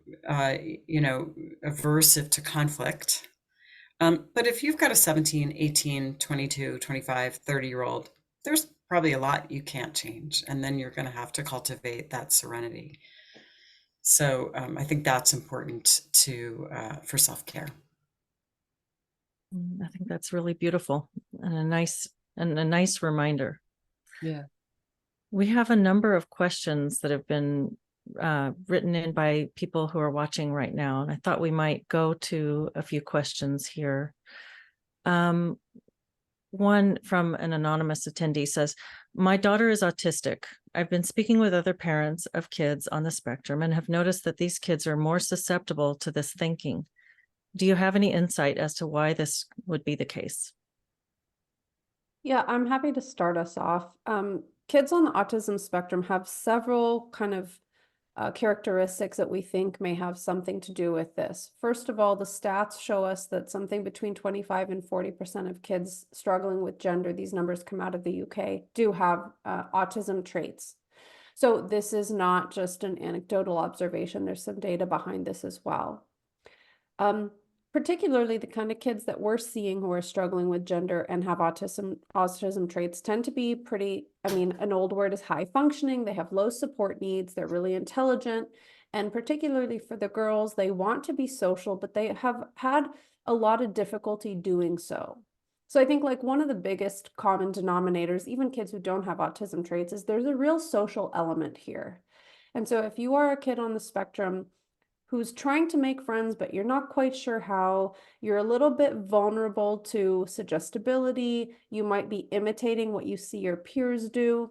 to conflict. But if you've got a 17, 18, 22, 25, 30-year-old, there's probably a lot you can't change. And then you're going to have to cultivate that serenity. So I think that's important for self-care. I think that's really beautiful and a nice reminder. Yeah. We have a number of questions that have been written in by people who are watching right now, and I thought we might go to a few questions here. One from an anonymous attendee says, "My daughter is autistic. I've been speaking with other parents of kids on the spectrum and have noticed that these kids are more susceptible to this thinking. Do you have any insight as to why this would be the case?" Yeah, I'm happy to start us off. Kids on the autism spectrum have several kind of characteristics that we think may have something to do with this. First of all, the stats show us that something between 25 and 40% of kids struggling with gender, these numbers come out of the UK, do have autism traits. So this is not just an anecdotal observation. There's some data behind this as well. Particularly the kind of kids that we're seeing who are struggling with gender and have autism traits tend to be pretty, I mean, an old word is high functioning. They have low support needs. They're really intelligent. And particularly for the girls, they want to be social, but they have had a lot of difficulty doing so. So I think like one of the biggest common denominators, even kids who don't have autism traits, is there's a real social element here. And so if you are a kid on the spectrum who's trying to make friends, but you're not quite sure how, you're a little bit vulnerable to suggestibility, you might be imitating what you see your peers do.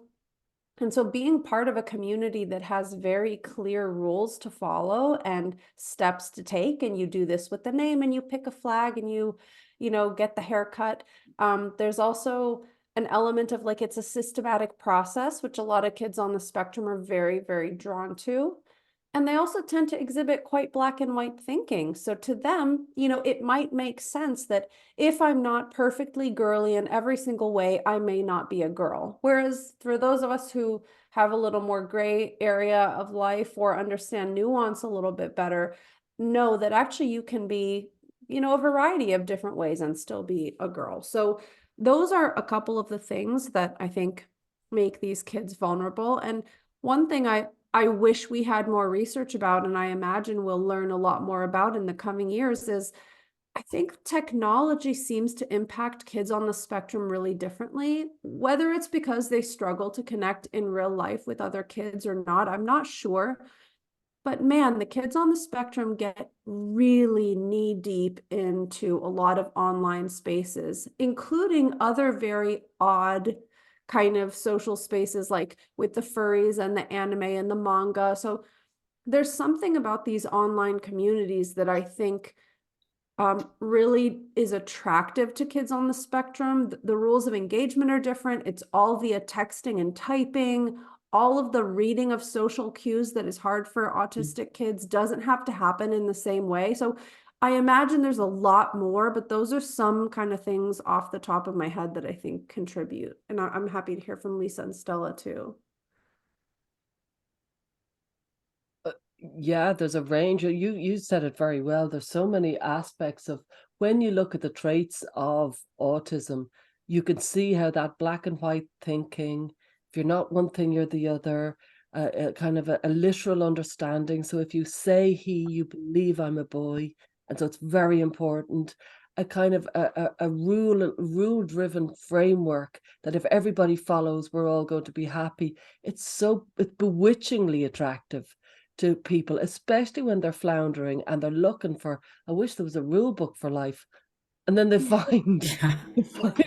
And so being part of a community that has very clear rules to follow and steps to take, and you do this with the name and you pick a flag and you get the haircut. There's also an element of like, it's a systematic process, which a lot of kids on the spectrum are very, very drawn to. And they also tend to exhibit quite black and white thinking. So to them, it might make sense that if I'm not perfectly girly in every single way, I may not be a girl. Whereas for those of us who have a little more gray area of life or understand nuance a little bit better, know that actually you can be, a variety of different ways and still be a girl. So those are a couple of the things that I think make these kids vulnerable. And one thing I wish we had more research about, and I imagine we'll learn a lot more about in the coming years, is I think technology seems to impact kids on the spectrum really differently. Whether it's because they struggle to connect in real life with other kids or not, I'm not sure. But man, the kids on the spectrum get really knee deep into a lot of online spaces, including other very odd kind of social spaces like with the furries and the anime and the manga. So there's something about these online communities that I think really is attractive to kids on the spectrum. The rules of engagement are different. It's all via texting and typing. All of the reading of social cues that is hard for autistic kids doesn't have to happen in the same way. So I imagine there's a lot more, but those are some kind of things off the top of my head that I think contribute. And I'm happy to hear from Lisa and Stella too. Yeah, there's a range. You said it very well. There's so many aspects of when you look at the traits of autism, you can see how that black and white thinking, if you're not one thing, you're the other, kind of a literal understanding. So if you say he, you believe I'm a boy. And so it's very important. A kind of a rule-driven framework that if everybody follows, we're all going to be happy. It's bewitchingly attractive to people, especially when they're floundering and they're looking for, I wish there was a rule book for life. And then they find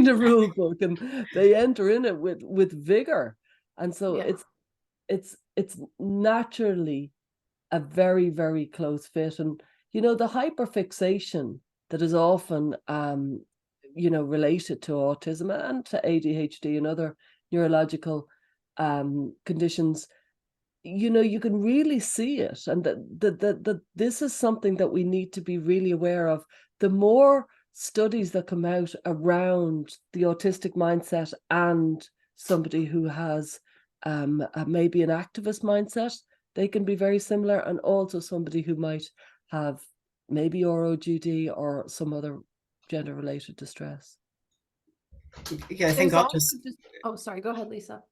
a rule book and they enter in it with vigor. And so it's naturally a very, very close fit. And the hyperfixation that is often related to autism and to ADHD and other neurological conditions, you can really see it, and that this is something that we need to be really aware of. The more studies that come out around the autistic mindset and somebody who has maybe an activist mindset, they can be very similar, and also somebody who might have maybe ROGD or some other gender-related distress. Yeah, I think There's I'll also just just, oh, sorry, go ahead, Lisa.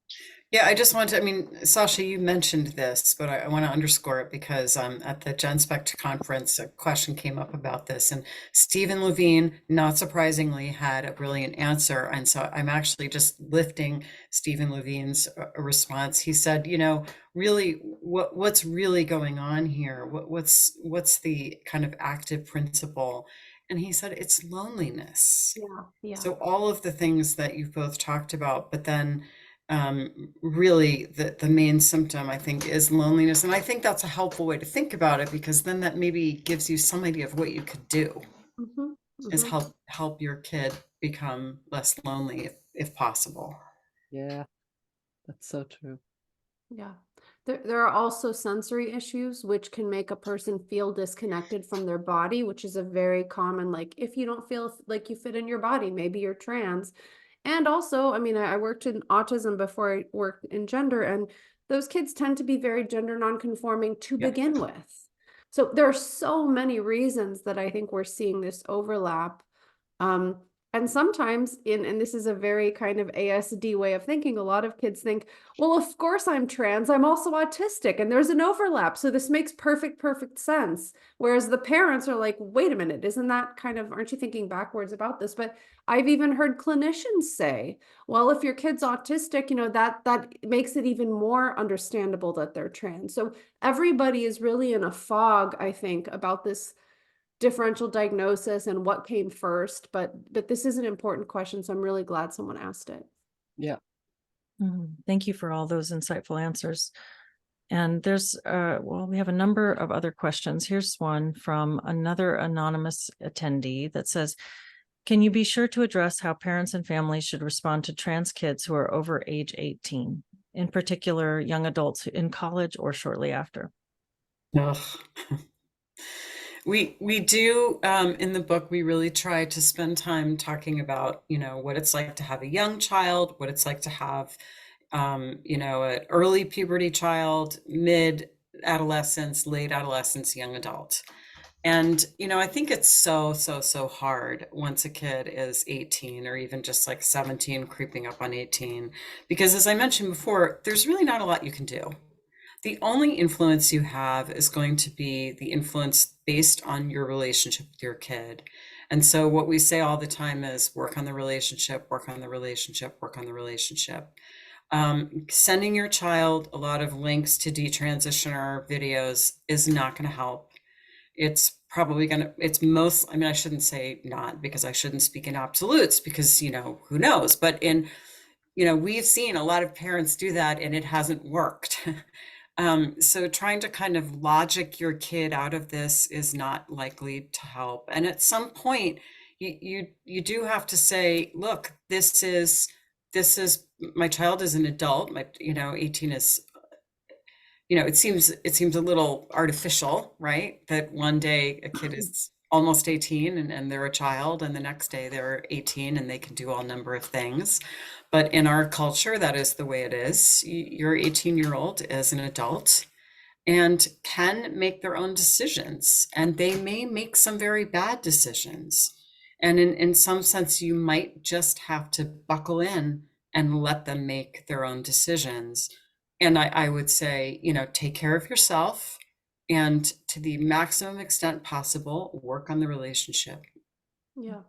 Yeah, I just want to, I mean, Sasha, you mentioned this, but I want to underscore it because at the Gen Spect conference, a question came up about this, and Stephen Levine, not surprisingly, had a brilliant answer. And so I'm actually just lifting Stephen Levine's response. He said, you know, really, what's really going on here? What's the kind of active principle? And he said, it's loneliness. Yeah. So all of the things that you've both talked about, but then really the main symptom, I think, is loneliness. And I think that's a helpful way to think about it, because then that maybe gives you some idea of what you could do, is help your kid become less lonely if possible. Yeah, that's so true. Yeah. There are also sensory issues which can make a person feel disconnected from their body, which is a very common, like, if you don't feel like you fit in your body, maybe you're trans. And also, I mean, I worked in autism before I worked in gender, and those kids tend to be very gender nonconforming to Yeah. begin with. So there are so many reasons that I think we're seeing this overlap. And sometimes and this is a very kind of ASD way of thinking, a lot of kids think, well, of course I'm trans, I'm also autistic, and there's an overlap. So this makes perfect sense. Whereas the parents are like, wait a minute, isn't that kind of, aren't you thinking backwards about this? But I've even heard clinicians say, well, if your kid's autistic, you know, that makes it even more understandable that they're trans. So everybody is really in a fog, I think, about this differential diagnosis and what came first, but this is an important question, so I'm really glad someone asked it. Yeah. Thank you for all those insightful answers. And there's well, we have a number of other questions. Here's one from another anonymous attendee that says, can you be sure to address how parents and families should respond to trans kids who are over age 18, in particular young adults in college or shortly after? Ugh. We do in the book, we really try to spend time talking about, you know, what it's like to have a young child, what it's like to have, you know, an early puberty child, mid adolescence, late adolescence, young adult. And, you know, I think it's so hard once a kid is 18 or even just like 17, creeping up on 18, because as I mentioned before, there's really not a lot you can do. The only influence you have is going to be the influence based on your relationship with your kid. And so what we say all the time is work on the relationship, work on the relationship, work on the relationship. Sending your child a lot of links to detransitioner videos is not going to help. It's probably going to, it's most, I mean, I shouldn't say not, because I shouldn't speak in absolutes, because, you know, who knows, but in, you know, we've seen a lot of parents do that and it hasn't worked. So trying to kind of logic your kid out of this is not likely to help. And at some point, you do have to say, look, this is my child is an adult. My, you know, 18 is, you know, it seems a little artificial, right? That one day a kid is almost 18 and they're a child, and the next day they're 18 and they can do all number of things. But in our culture, that is the way it is. Your 18-year-old is an adult and can make their own decisions, and they may make some very bad decisions. And in some sense, you might just have to buckle in and let them make their own decisions. And I would say, you know, take care of yourself, and to the maximum extent possible, work on the relationship. Yeah.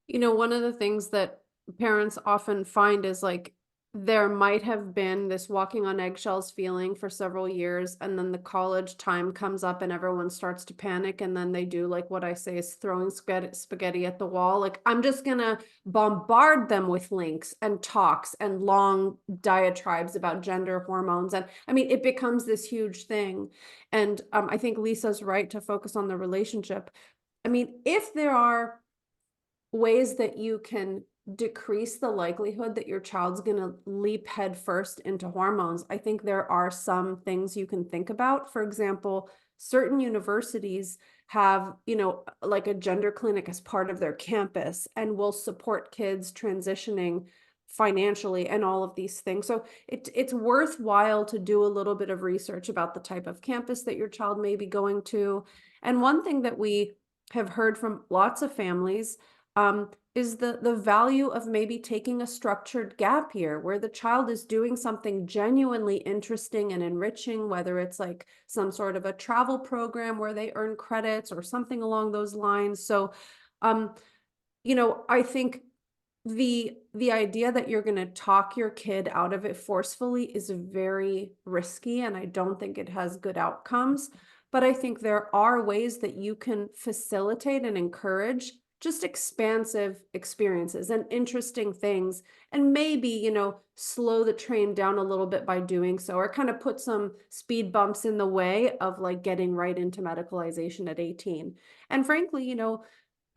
You know, one of the things that parents often find is like there might have been this walking on eggshells feeling for several years, and then the college time comes up and everyone starts to panic, and then they do like what I say is throwing spaghetti at the wall. Like, I'm just gonna bombard them with links and talks and long diatribes about gender hormones, and I mean it becomes this huge thing. And I think Lisa's right to focus on the relationship. I mean, if there are ways that you can decrease the likelihood that your child's going to leap headfirst into hormones, I think there are some things you can think about. For example, certain universities have, you know, like a gender clinic as part of their campus and will support kids transitioning financially and all of these things. So it's worthwhile to do a little bit of research about the type of campus that your child may be going to. And one thing that we have heard from lots of families is the value of maybe taking a structured gap year where the child is doing something genuinely interesting and enriching, whether it's like some sort of a travel program where they earn credits or something along those lines. So, I think the idea that you're going to talk your kid out of it forcefully is very risky, and I don't think it has good outcomes. But I think there are ways that you can facilitate and encourage just expansive experiences and interesting things, and maybe, slow the train down a little bit by doing so, or kind of put some speed bumps in the way of like getting right into medicalization at 18. And frankly,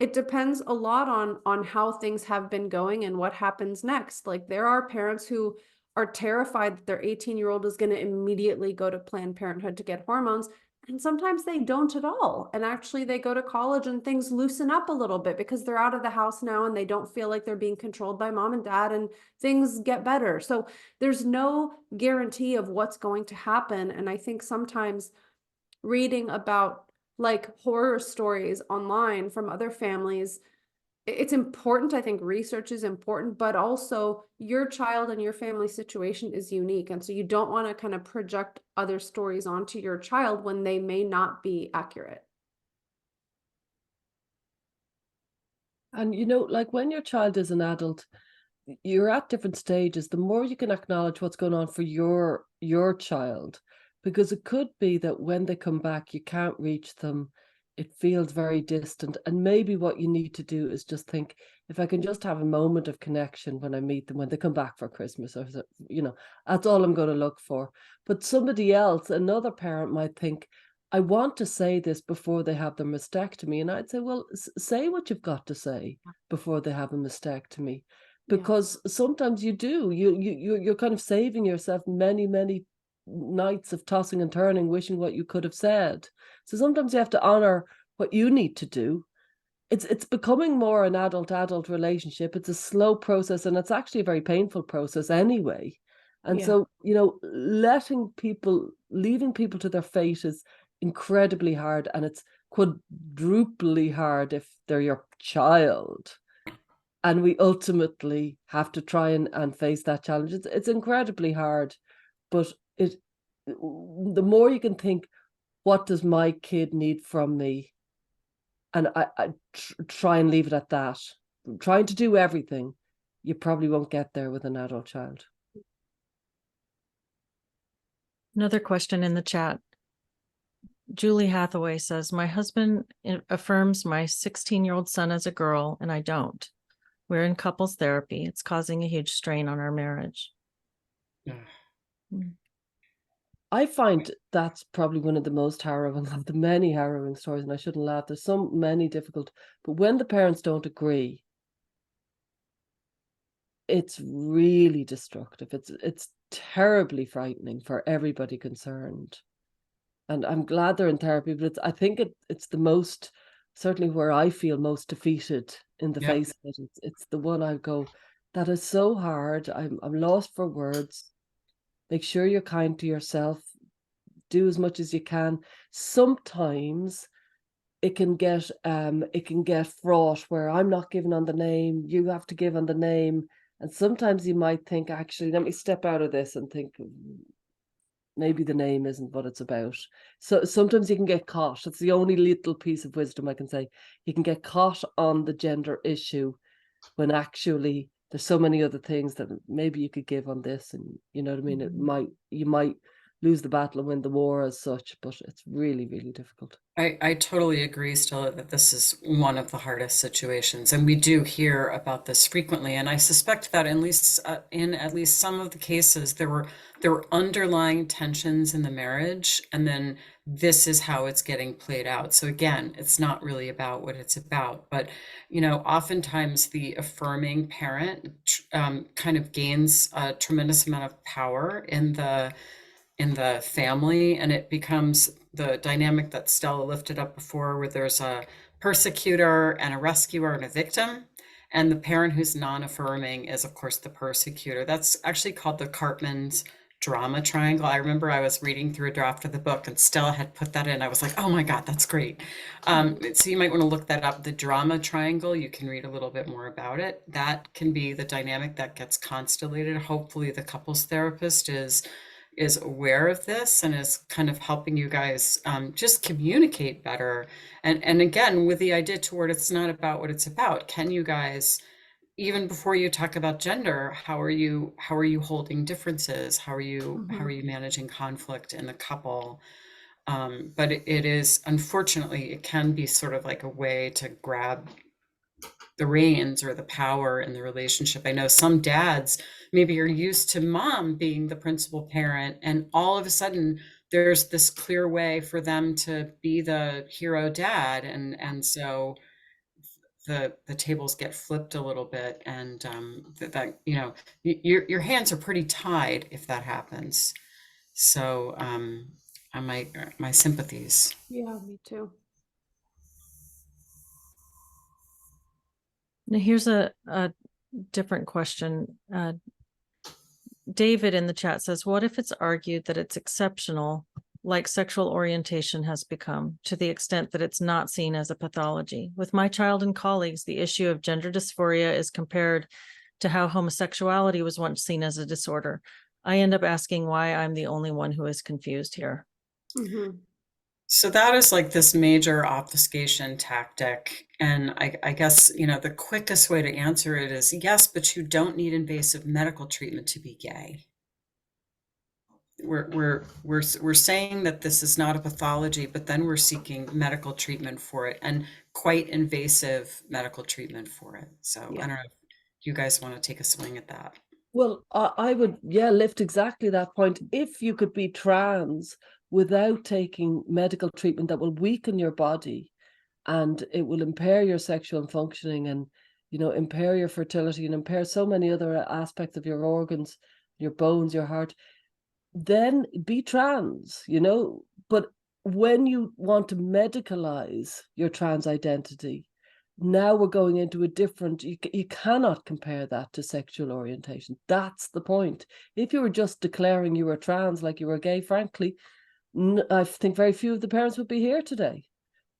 it depends a lot on how things have been going and what happens next. Like, there are parents who are terrified that their 18-year-old is going to immediately go to Planned Parenthood to get hormones. And sometimes they don't at all. And actually they go to college and things loosen up a little bit because they're out of the house now and they don't feel like they're being controlled by mom and dad, and things get better. So there's no guarantee of what's going to happen. And I think sometimes reading about like horror stories online from other families, it's important. I think research is important, but also your child and your family situation is unique. And so you don't want to kind of project other stories onto your child when they may not be accurate. And like when your child is an adult, you're at different stages. The more you can acknowledge what's going on for your child, because it could be that when they come back, you can't reach them. It feels very distant. And maybe what you need to do is just think, if I can just have a moment of connection when I meet them, when they come back for Christmas, or, that's all I'm going to look for. But somebody else, another parent might think, I want to say this before they have their mastectomy. And I'd say, well, say what you've got to say before they have a mastectomy. Because sometimes you do, you're kind of saving yourself many, many nights of tossing and turning, wishing what you could have said. So sometimes you have to honor what you need to do. It's becoming more an adult relationship. It's a slow process, and it's actually a very painful process anyway. And so, leaving people to their fate is incredibly hard, and it's quadruply hard if they're your child. And we ultimately have to try and face that challenge. It's incredibly hard, but the more you can think, what does my kid need from me? And I try and leave it at that. Trying to do everything, you probably won't get there with an adult child. Another question in the chat. Julie Hathaway says, my husband affirms my 16-year-old son as a girl, and I don't. We're in couples therapy. It's causing a huge strain on our marriage. I find that's probably one of the most harrowing of the many harrowing stories, and I shouldn't laugh. There's so many difficult, but when the parents don't agree, it's really destructive. It's terribly frightening for everybody concerned. And I'm glad they're in therapy, but I think it's the most, certainly where I feel most defeated in the face of it. It's the one I go, that is so hard. I'm lost for words. Make sure you're kind to yourself. Do as much as you can. Sometimes it can get fraught where I'm not giving on the name, you have to give on the name. And sometimes you might think, actually, let me step out of this and think, maybe the name isn't what it's about. So sometimes you can get caught. That's the only little piece of wisdom I can say. You can get caught on the gender issue when actually there's so many other things that maybe you could give on this, and you know what I mean? You might lose the battle and win the war as such, but it's really, really difficult. I totally agree, Stella, that this is one of the hardest situations, and we do hear about this frequently. And I suspect that in at least some of the cases, there were underlying tensions in the marriage, and then this is how it's getting played out. So again, it's not really about what it's about, but oftentimes the affirming parent kind of gains a tremendous amount of power in the family, and it becomes the dynamic that Stella lifted up before, where there's a persecutor and a rescuer and a victim, and the parent who's non-affirming is of course the persecutor. That's actually called the Cartman's drama triangle. I remember I was reading through a draft of the book and Stella had put that in. I was like, oh my God, that's great. So you might want to look that up. The drama triangle, you can read a little bit more about it. That can be the dynamic that gets constellated. Hopefully the couples therapist is aware of this and is kind of helping you guys just communicate better. And again, with the idea toward it's not about what it's about. Can you guys, even before you talk about gender, how are you holding differences? How are you managing conflict in the couple? But it is, unfortunately, it can be sort of like a way to grab the reins or the power in the relationship. I know some dads maybe are used to mom being the principal parent, and all of a sudden there's this clear way for them to be the hero dad, and so the tables get flipped a little bit, and that you know, your hands are pretty tied if that happens. So my sympathies. Yeah, me too. Now here's a different question. David in the chat says, what if it's argued that it's exceptional, like sexual orientation has become, to the extent that it's not seen as a pathology? With my child and colleagues, the issue of gender dysphoria is compared to how homosexuality was once seen as a disorder. I end up asking why I'm the only one who is confused here. So that is like this major obfuscation tactic. And I guess, you know, the quickest way to answer it is yes, but you don't need invasive medical treatment to be gay. We're saying that this is not a pathology, but then we're seeking medical treatment for it, and quite invasive medical treatment for it. So I don't know if you guys want to take a swing at that. Well, I would, lift exactly that point. If you could be trans without taking medical treatment that will weaken your body and it will impair your sexual functioning and, you know, impair your fertility and impair so many other aspects of your organs, your bones, your heart, then be trans, you know. But when you want to medicalize your trans identity, now we're going into a different, you cannot compare that to sexual orientation. That's the point. If you were just declaring you were trans like you were gay, frankly, I think very few of the parents would be here today.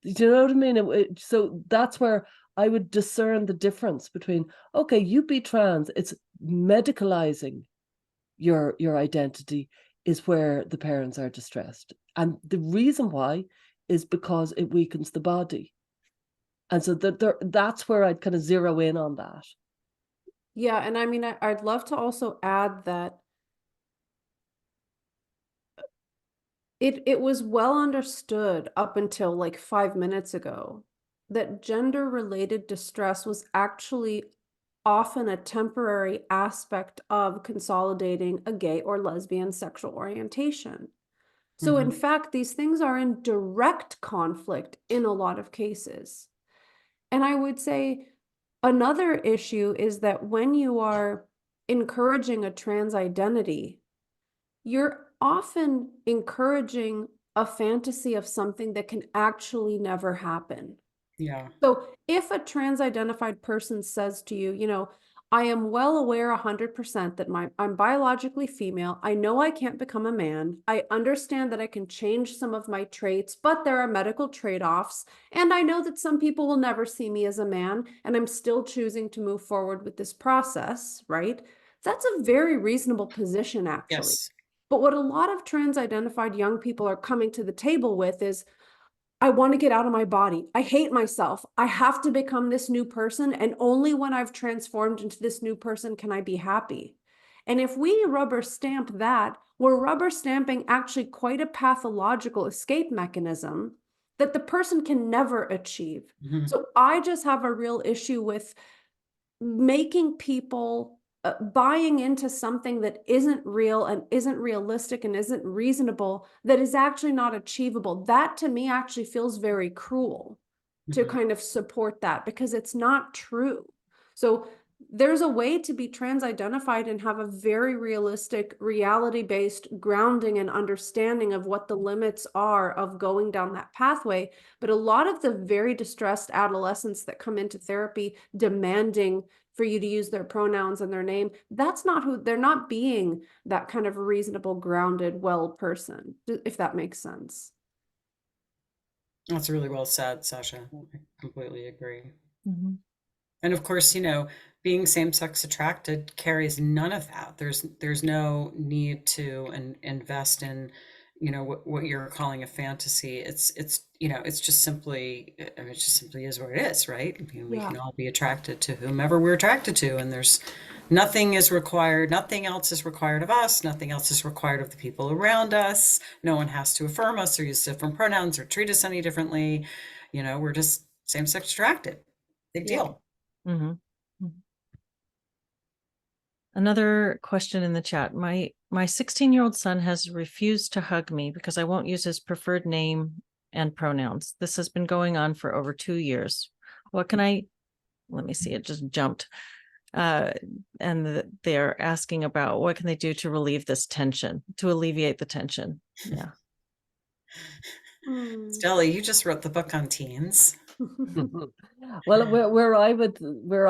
Do you know what I mean? So that's where I would discern the difference between, okay, you be trans, it's medicalizing your identity is where the parents are distressed. And the reason why is because it weakens the body. And so that's where I'd kind of zero in on that. Yeah, and I mean, I'd love to also add that it was well understood up until like 5 minutes ago that gender-related distress was actually often a temporary aspect of consolidating a gay or lesbian sexual orientation. So in fact, these things are in direct conflict in a lot of cases. And I would say another issue is that when you are encouraging a trans identity, you're often encouraging a fantasy of something that can actually never happen. Yeah. So if a trans identified person says to you, you know, I am well aware 100% that I'm biologically female. I know I can't become a man. I understand that I can change some of my traits, but there are medical trade-offs. And I know that some people will never see me as a man, and I'm still choosing to move forward with this process, right? That's a very reasonable position, actually. Yes. But what a lot of trans identified young people are coming to the table with is, I want to get out of my body. I hate myself. I have to become this new person. And only when I've transformed into this new person can I be happy. And if we rubber stamp that, we're rubber stamping actually quite a pathological escape mechanism that the person can never achieve. So I just have a real issue with making people buying into something that isn't real and isn't realistic and isn't reasonable, that is actually not achievable. That to me actually feels very cruel to kind of support that, because it's not true. So there's a way to be trans identified and have a very realistic, reality-based grounding and understanding of what the limits are of going down that pathway. But a lot of the very distressed adolescents that come into therapy demanding for you to use their pronouns and their name, that's not who they're not being that kind of reasonable, grounded, well person, if that makes sense. That's really well said, Sasha. I completely agree. Mhm. And of course, being same-sex attracted carries none of that. There's no need to invest in, what you're calling a fantasy. It's just simply, I mean, it just simply is what it is, right? I mean, we Yeah. can all be attracted to whomever we're attracted to, and there's nothing else is required of us, nothing else is required of the people around us. No one has to affirm us or use different pronouns or treat us any differently. We're just same-sex attracted. Big Yeah. deal. Mhm. Mhm. Another question in the chat. My 16-year-old son has refused to hug me because I won't use his preferred name and pronouns. This has been going on for over 2 years. What can I, let me see, it just jumped. And they're asking about what can they do to relieve this tension, to alleviate the tension. Yeah. Stella, you just wrote the book on teens. Well, where I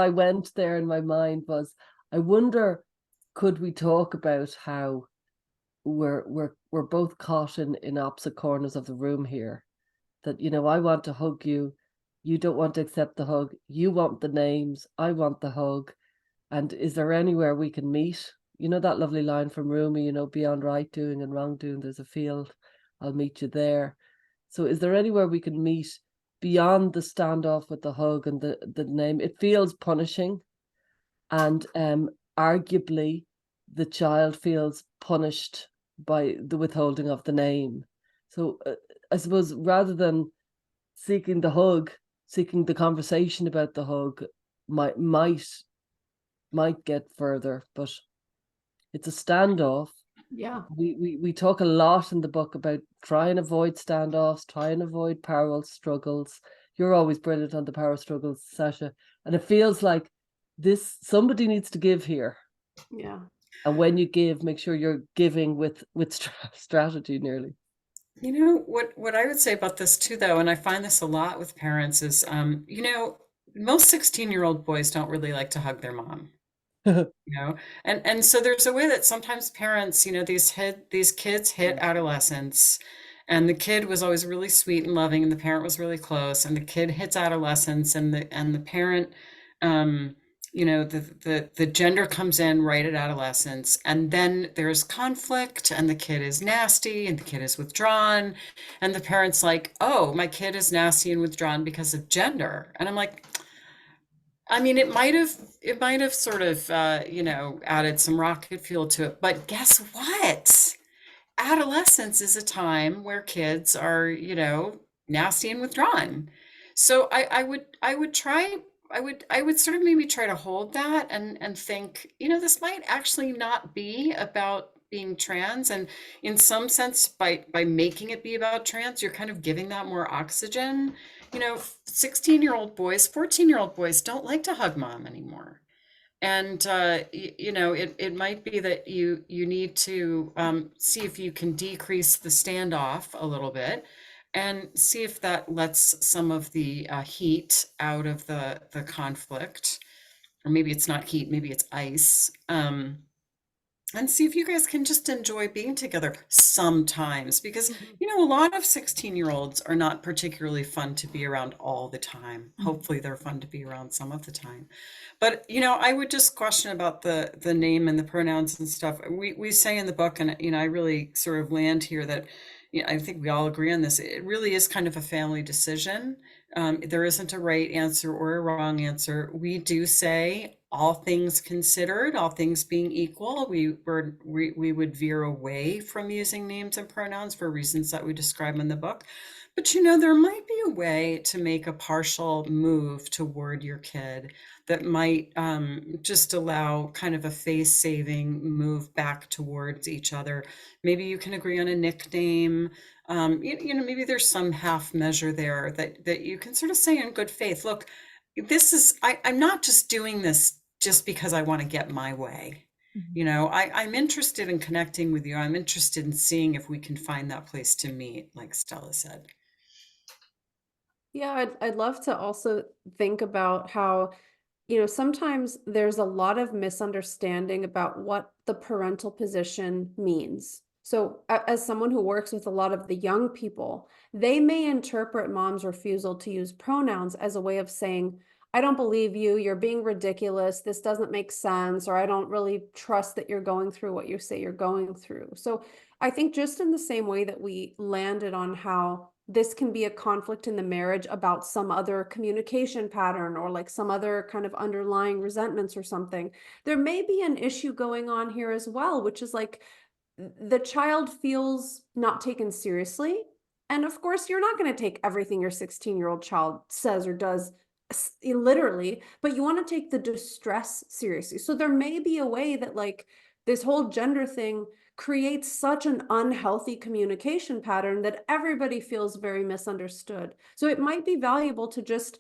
went there in my mind was, I wonder, could we talk about how we're both caught in opposite corners of the room here? That, I want to hug you, you don't want to accept the hug, you want the names, I want the hug, and is there anywhere we can meet? That lovely line from Rumi, beyond right doing and wrong doing, there's a field, I'll meet you there. So is there anywhere we can meet beyond the standoff with the hug and the name? It feels punishing, and arguably the child feels punished by the withholding of the name. So I suppose rather than seeking the hug, seeking the conversation about the hug might get further, but it's a standoff. Yeah. We talk a lot in the book about try and avoid standoffs, try and avoid power struggles. You're always brilliant on the power struggles, Sasha. And it feels like somebody needs to give here. Yeah. And when you give, make sure you're giving with strategy nearly. What I would say about this too, though, and I find this a lot with parents is, most 16-year-old boys don't really like to hug their mom. And so there's a way that sometimes parents, these kids hit adolescence, and the kid was always really sweet and loving, and the parent was really close, and the kid hits adolescence, and the parent, the gender comes in right at adolescence, and then there's conflict, and the kid is nasty, and the kid is withdrawn, and the parent's like, oh, my kid is nasty and withdrawn because of gender. And I'm like, I mean, it might have sort of, added some rocket fuel to it, but guess what? Adolescence is a time where kids are, nasty and withdrawn. So I would sort of maybe try to hold that and think, this might actually not be about being trans. And in some sense, by making it be about trans, you're kind of giving that more oxygen. 16-year-old boys, 14-year-old boys don't like to hug mom anymore. And, it might be that you need to see if you can decrease the standoff a little bit and see if that lets some of the heat out of the conflict. Or maybe it's not heat, maybe it's ice. And see if you guys can just enjoy being together sometimes, because a lot of 16-year-olds are not particularly fun to be around all the time. Hopefully they're fun to be around some of the time. But I would just question about the name and the pronouns and stuff. We say in the book, and I really sort of land here that I think we all agree on this. It really is kind of a family decision. There isn't a right answer or a wrong answer. We do say, all things considered, all things being equal, we would veer away from using names and pronouns for reasons that we describe in the book. But there might be a way to make a partial move toward your kid that might just allow kind of a face-saving move back towards each other. Maybe you can agree on a nickname. Maybe there's some half measure there that you can sort of say in good faith, look, I'm not just doing this just because I want to get my way. I'm interested in connecting with you. I'm interested in seeing if we can find that place to meet, like Stella said. Yeah, I'd love to also think about how sometimes there's a lot of misunderstanding about what the parental position means. So as someone who works with a lot of the young people, they may interpret mom's refusal to use pronouns as a way of saying, I don't believe you, you're being ridiculous, this doesn't make sense, or I don't really trust that you're going through what you say you're going through. So I think just in the same way that we landed on how this can be a conflict in the marriage about some other communication pattern or like some other kind of underlying resentments or something, there may be an issue going on here as well, which is like the child feels not taken seriously. And of course, you're not going to take everything your 16-year-old child says or does literally, but you want to take the distress seriously. So there may be a way that like this whole gender thing creates such an unhealthy communication pattern that everybody feels very misunderstood. So it might be valuable to just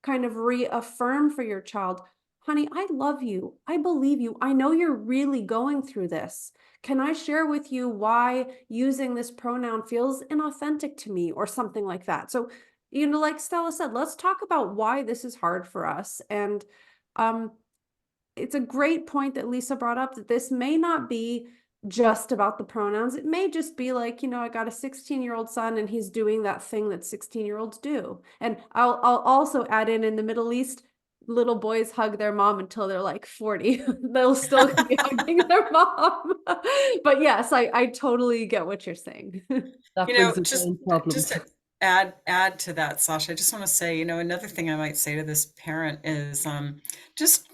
kind of reaffirm for your child, honey, I love you. I believe you. I know you're really going through this. Can I share with you why using this pronoun feels inauthentic to me or something like that? So, like Stella said, let's talk about why this is hard for us. And it's a great point that Lisa brought up, that this may not be just about the pronouns. It may just be like, I got a 16-year-old son and he's doing that thing that 16-year-olds do. And I'll also add in the Middle East, little boys hug their mom until they're like 40. They'll still be hugging their mom. But yes, I totally get what you're saying. That brings its own problems. Just to add to that, Sasha, I just want to say, another thing I might say to this parent is just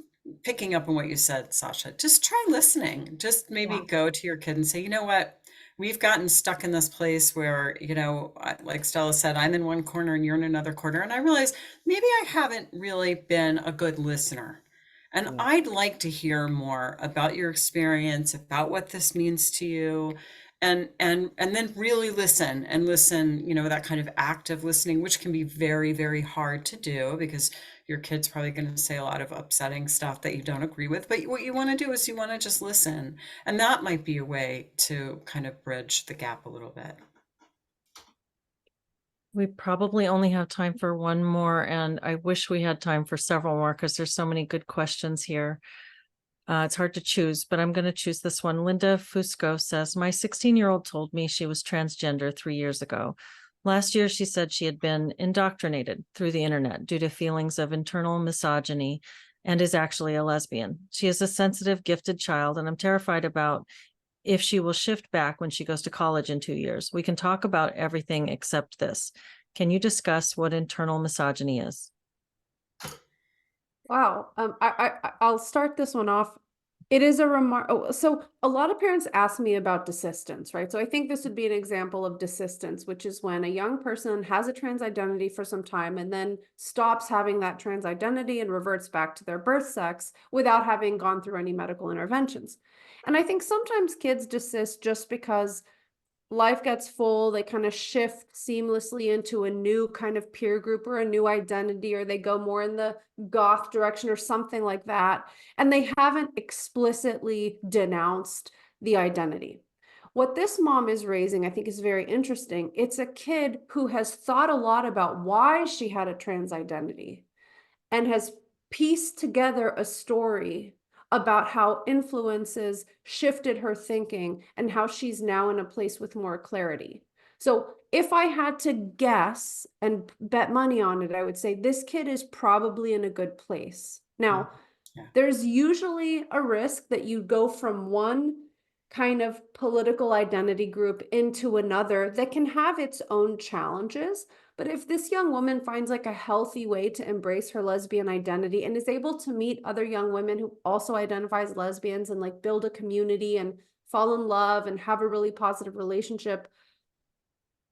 picking up on what you said, Sasha, just try listening. Just maybe go to your kid and say, you know what, we've gotten stuck in this place where, like Stella said, I'm in one corner and you're in another corner. And I realize maybe I haven't really been a good listener. And I'd like to hear more about your experience, about what this means to you. And then really listen, that kind of active listening, which can be very, very hard to do because your kid's probably going to say a lot of upsetting stuff that you don't agree with. But what you want to do is you want to just listen. And that might be a way to kind of bridge the gap a little bit. We probably only have time for one more, and I wish we had time for several more because there's so many good questions here. It's hard to choose, but I'm going to choose this one. Linda Fusco says, my 16-year-old told me she was transgender 3 years ago. Last year, she said she had been indoctrinated through the internet due to feelings of internal misogyny and is actually a lesbian. She is a sensitive, gifted child, and I'm terrified about if she will shift back when she goes to college in 2 years. We can talk about everything except this. Can you discuss what internal misogyny is? Wow. I'll start this one off. It is a remark. Oh, so a lot of parents ask me about desistance, right? So I think this would be an example of desistance, which is when a young person has a trans identity for some time and then stops having that trans identity and reverts back to their birth sex without having gone through any medical interventions. And I think sometimes kids desist just because life gets full, they kind of shift seamlessly into a new kind of peer group or a new identity, or they go more in the goth direction or something like that. And they haven't explicitly denounced the identity. What this mom is raising, I think, is very interesting. It's a kid who has thought a lot about why she had a trans identity and has pieced together a story about how influences shifted her thinking and how she's now in a place with more clarity. So if I had to guess and bet money on it, I would say this kid is probably in a good place. Now, there's usually a risk that you go from one kind of political identity group into another that can have its own challenges. But if this young woman finds like a healthy way to embrace her lesbian identity and is able to meet other young women who also identify as lesbians and like build a community and fall in love and have a really positive relationship,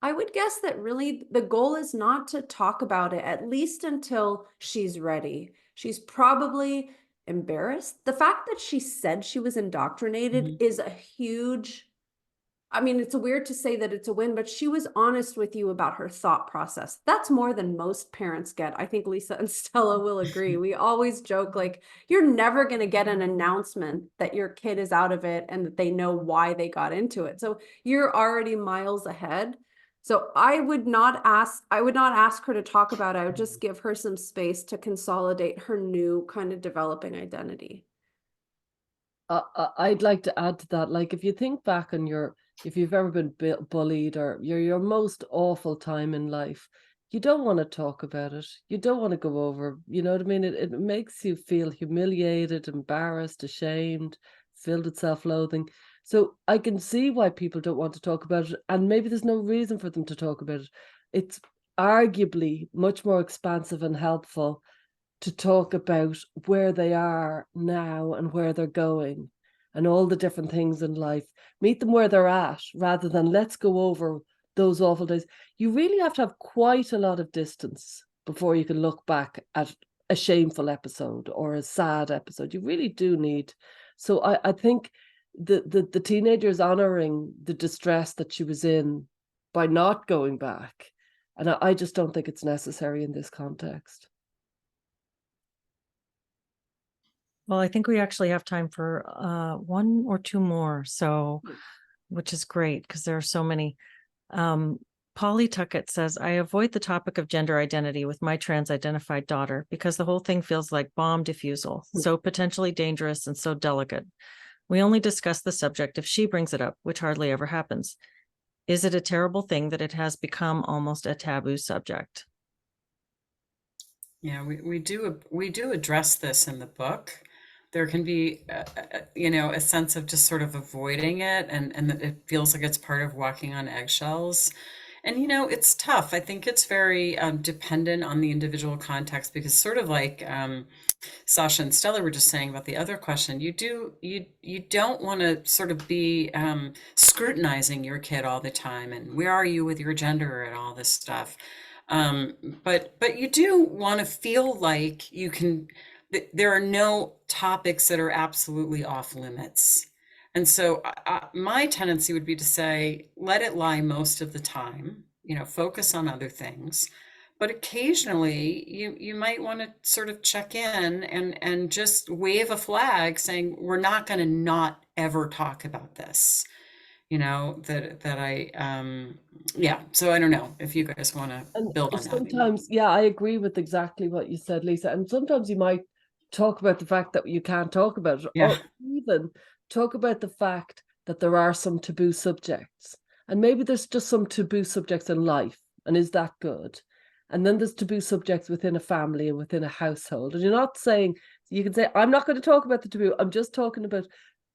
I would guess that really the goal is not to talk about it, at least until she's ready. She's probably embarrassed. The fact that she said she was indoctrinated is a huge, I mean, it's weird to say that it's a win, but she was honest with you about her thought process. That's more than most parents get. I think Lisa and Stella will agree. We always joke like, you're never going to get an announcement that your kid is out of it and that they know why they got into it. So you're already miles ahead. So I would not ask her to talk about it. I would just give her some space to consolidate her new kind of developing identity. I'd like to add to that. Like, if you think back on if you've ever been bullied or your most awful time in life, you don't want to talk about it. You don't want to go over, you know what I mean? It makes you feel humiliated, embarrassed, ashamed, filled with self-loathing. So I can see why people don't want to talk about it, and maybe there's no reason for them to talk about it. It's arguably much more expansive and helpful to talk about where they are now and where they're going and all the different things in life. Meet them where they're at rather than let's go over those awful days. You really have to have quite a lot of distance before you can look back at a shameful episode or a sad episode. You really do need. So I think the teenager's honoring the distress that she was in by not going back. And I just don't think it's necessary in this context. Well, I think we actually have time for one or two more, so which is great because there are so many. Polly Tuckett says, I avoid the topic of gender identity with my trans-identified daughter because the whole thing feels like bomb defusal, so potentially dangerous and so delicate. We only discuss the subject if she brings it up, which hardly ever happens. Is it a terrible thing that it has become almost a taboo subject? Yeah, we do address this in the book. There can be, a sense of just sort of avoiding it, and that it feels like it's part of walking on eggshells. And, it's tough. I think it's very dependent on the individual context, because sort of like Sasha and Stella were just saying about the other question, you don't want to sort of be scrutinizing your kid all the time, and where are you with your gender and all this stuff. But you do want to feel like you can, there are no topics that are absolutely off limits. And so my tendency would be to say, let it lie most of the time, focus on other things. But occasionally you might want to sort of check in and just wave a flag saying, we're not going to not ever talk about this. So I don't know if you guys want to build on that. Sometimes, yeah, I agree with exactly what you said, Lisa. And sometimes you might talk about the fact that you can't talk about it, or even talk about the fact that there are some taboo subjects. And maybe there's just some taboo subjects in life, and is that good? And then there's taboo subjects within a family and within a household. And you're not saying, you can say, I'm not going to talk about the taboo. I'm just talking about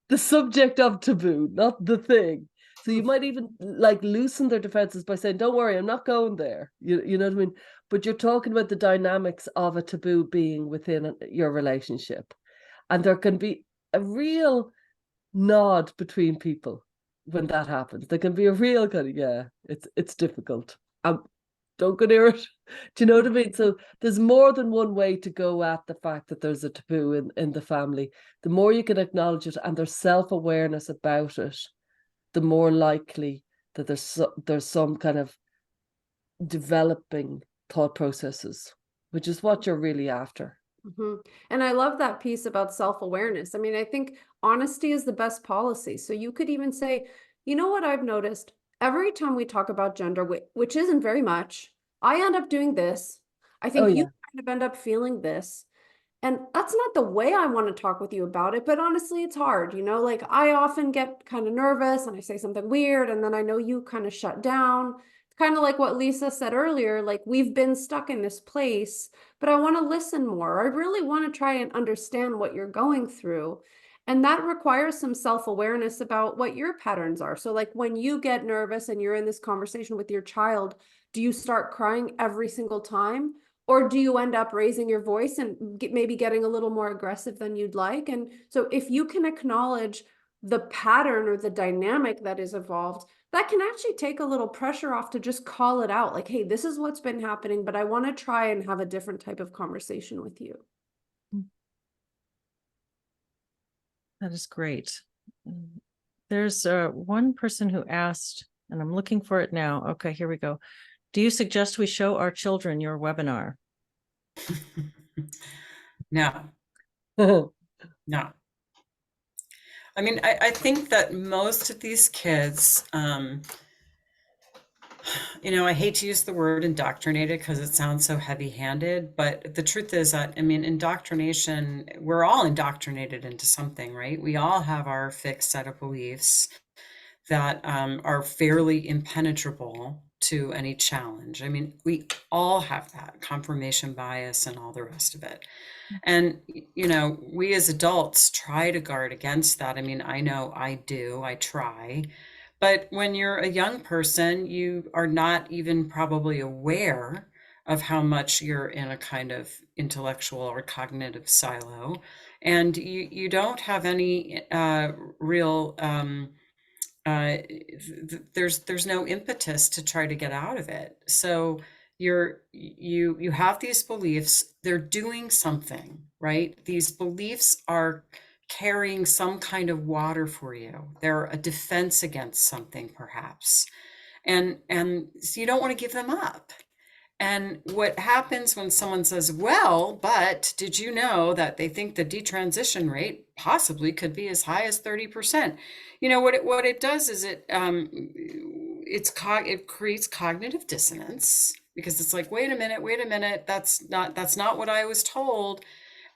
the subject of taboo, not the thing. So you might even like loosen their defenses by saying, don't worry, I'm not going there. You know what I mean? But you're talking about the dynamics of a taboo being within your relationship. And there can be a real nod between people when that happens. There can be a real kind of, it's difficult. Don't go near it. Do you know what I mean? So there's more than one way to go at the fact that there's a taboo in the family. The more you can acknowledge it and there's self-awareness about it, the more likely that there's some kind of developing thought processes, which is what you're really after. Mm-hmm. And I love that piece about self-awareness. I mean, I think honesty is the best policy. So you could even say, you know what I've noticed? Every time we talk about gender, which isn't very much, I end up doing this. I think you kind of end up feeling this. And that's not the way I want to talk with you about it, but honestly, it's hard, like I often get kind of nervous and I say something weird and then I know you kind of shut down. It's kind of like what Lisa said earlier, like we've been stuck in this place, but I want to listen more. I really want to try and understand what you're going through. And that requires some self-awareness about what your patterns are. So like when you get nervous and you're in this conversation with your child, do you start crying every single time? Or do you end up raising your voice and maybe getting a little more aggressive than you'd like? And so if you can acknowledge the pattern or the dynamic that is evolved, that can actually take a little pressure off to just call it out. Like, hey, this is what's been happening, but I want to try and have a different type of conversation with you. That is great. There's one person who asked, and I'm looking for it now. Okay, here we go. Do you suggest we show our children your webinar? No. No. I mean, I think that most of these kids, You know, I hate to use the word indoctrinated because it sounds so heavy-handed, but the truth is that, I mean, indoctrination, we're all indoctrinated into something, right? We all have our fixed set of beliefs that are fairly impenetrable to any challenge. I mean, we all have that confirmation bias and all the rest of it. And, you know, we as adults try to guard against that. I mean, I know I do, I try. But when you're a young person, you are not even probably aware of how much you're in a kind of intellectual or cognitive silo. And you don't have any real there's no impetus to try to get out of it. So you have these beliefs, they're doing something, right? These beliefs are carrying some kind of water for you. They're a defense against something, perhaps. And so you don't want to give them up. And what happens when someone says, well, but did you know that they think the detransition rate possibly could be as high as 30%? You know, what it does is it creates cognitive dissonance, because it's like, wait a minute, that's not what I was told.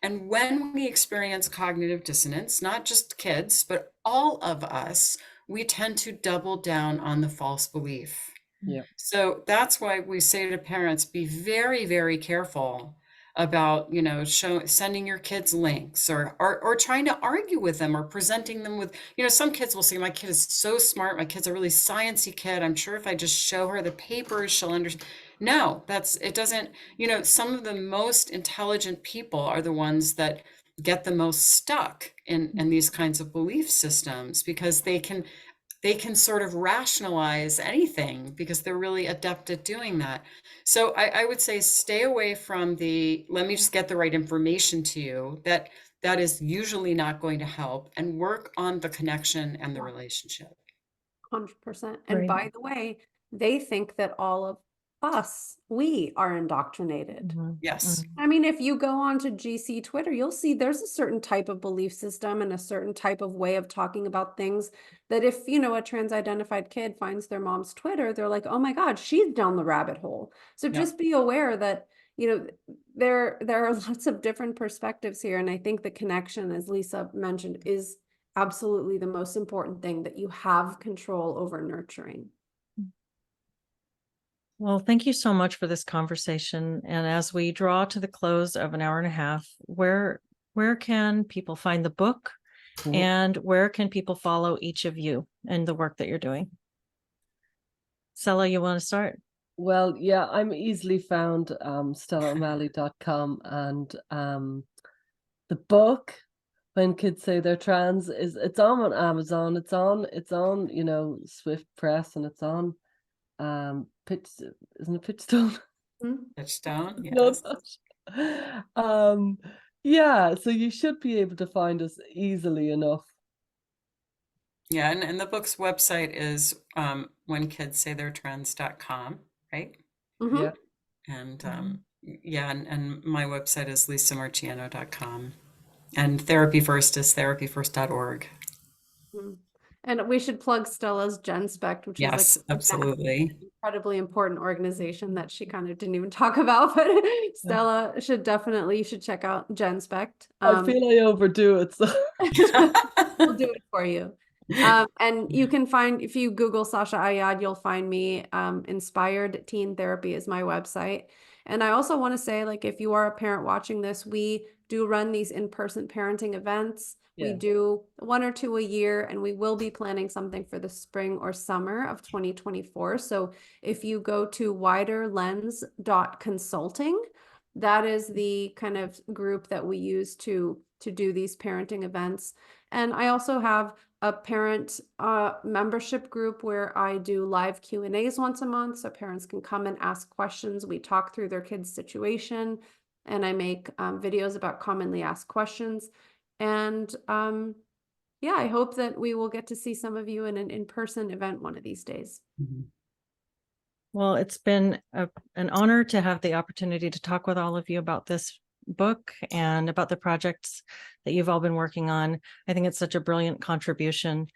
And when we experience cognitive dissonance, not just kids, but all of us, we tend to double down on the false belief. Yeah. So that's why we say to parents, be very, very careful about, you know, sending your kids links or trying to argue with them or presenting them with, you know, some kids will say, my kid is so smart. My kid's a really sciencey kid. I'm sure if I just show her the papers, she'll understand. No, it doesn't, you know, some of the most intelligent people are the ones that get the most stuck in these kinds of belief systems, because they can sort of rationalize anything because they're really adept at doing that. So I would say stay away from let me just get the right information to you. That is usually not going to help, and work on the connection and the relationship. 100%. And Right. by the way, they think that all of us, we are indoctrinated. Mhm. Yes. I mean, if you go on to GC Twitter, you'll see there's a certain type of belief system and a certain type of way of talking about things that if, you know, a trans-identified kid finds their mom's Twitter, they're like, oh my God, she's down the rabbit hole. So Yep. just be aware that, you know, there are lots of different perspectives here. And I think the connection, as Lisa mentioned, is absolutely the most important thing that you have control over nurturing. Well, thank you so much for this conversation. And as we draw to the close of an hour and a half, where can people find the book, and where can people follow each of you and the work that you're doing? Stella, you want to start? Well, yeah, I'm easily found, StellaO'Malley.com, and the book, When Kids Say They're Trans, it's on Amazon, it's on, you know, Swift Press, and it's on Pitch, isn't it Pitchstone? Touchdown. No, Yes. it's not. Yeah, so you should be able to find us easily enough. Yeah, and the book's website is whenkidsaytheirtrans.com, right? Mhm. Yeah. And yeah, and my website is lisamarchiano.com. And Therapy First is therapyfirst.org. Mhm. And we should plug Stella's GenSpect, which Yes, is like absolutely. incredibly important organization that she kind of didn't even talk about, but Stella should definitely, you should check out GenSpect. I feel I overdo it, so We'll do it for you. And you can find, if you Google Sasha Ayad, you'll find me. Inspired Teen Therapy is my website. And I also want to say, like, if you are a parent watching this, we do run these in-person parenting events. We Yeah. do 1 or 2 a year, and we will be planning something for the spring or summer of 2024. So if you go to widerlens.consulting, that is the kind of group that we use to do these parenting events. And I also have a parent membership group where I do live Q&As once a month, so parents can come and ask questions. We talk through their kids' situation, and I make videos about commonly asked questions. And yeah, I hope that we will get to see some of you in an in-person event one of these days. Mhm. Well, it's been an honor to have the opportunity to talk with all of you about this book and about the projects that you've all been working on. I think it's such a brilliant contribution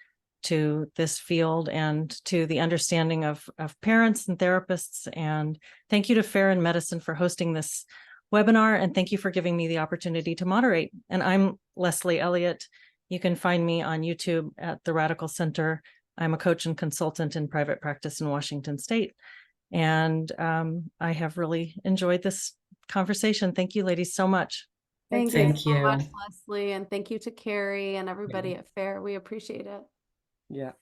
to this field and to the understanding of parents and therapists. And thank you to Farron Medicine for hosting this webinar. And thank you for giving me the opportunity to moderate. And I'm Leslie Elliott. You can find me on YouTube at the Radical Center. I'm a coach and consultant in private practice in Washington State. And I have really enjoyed this conversation. Thank you, ladies, so much. Thank you Thank so you. much, Leslie, and thank you to Carrie and everybody at FAIR. We appreciate it. Yeah.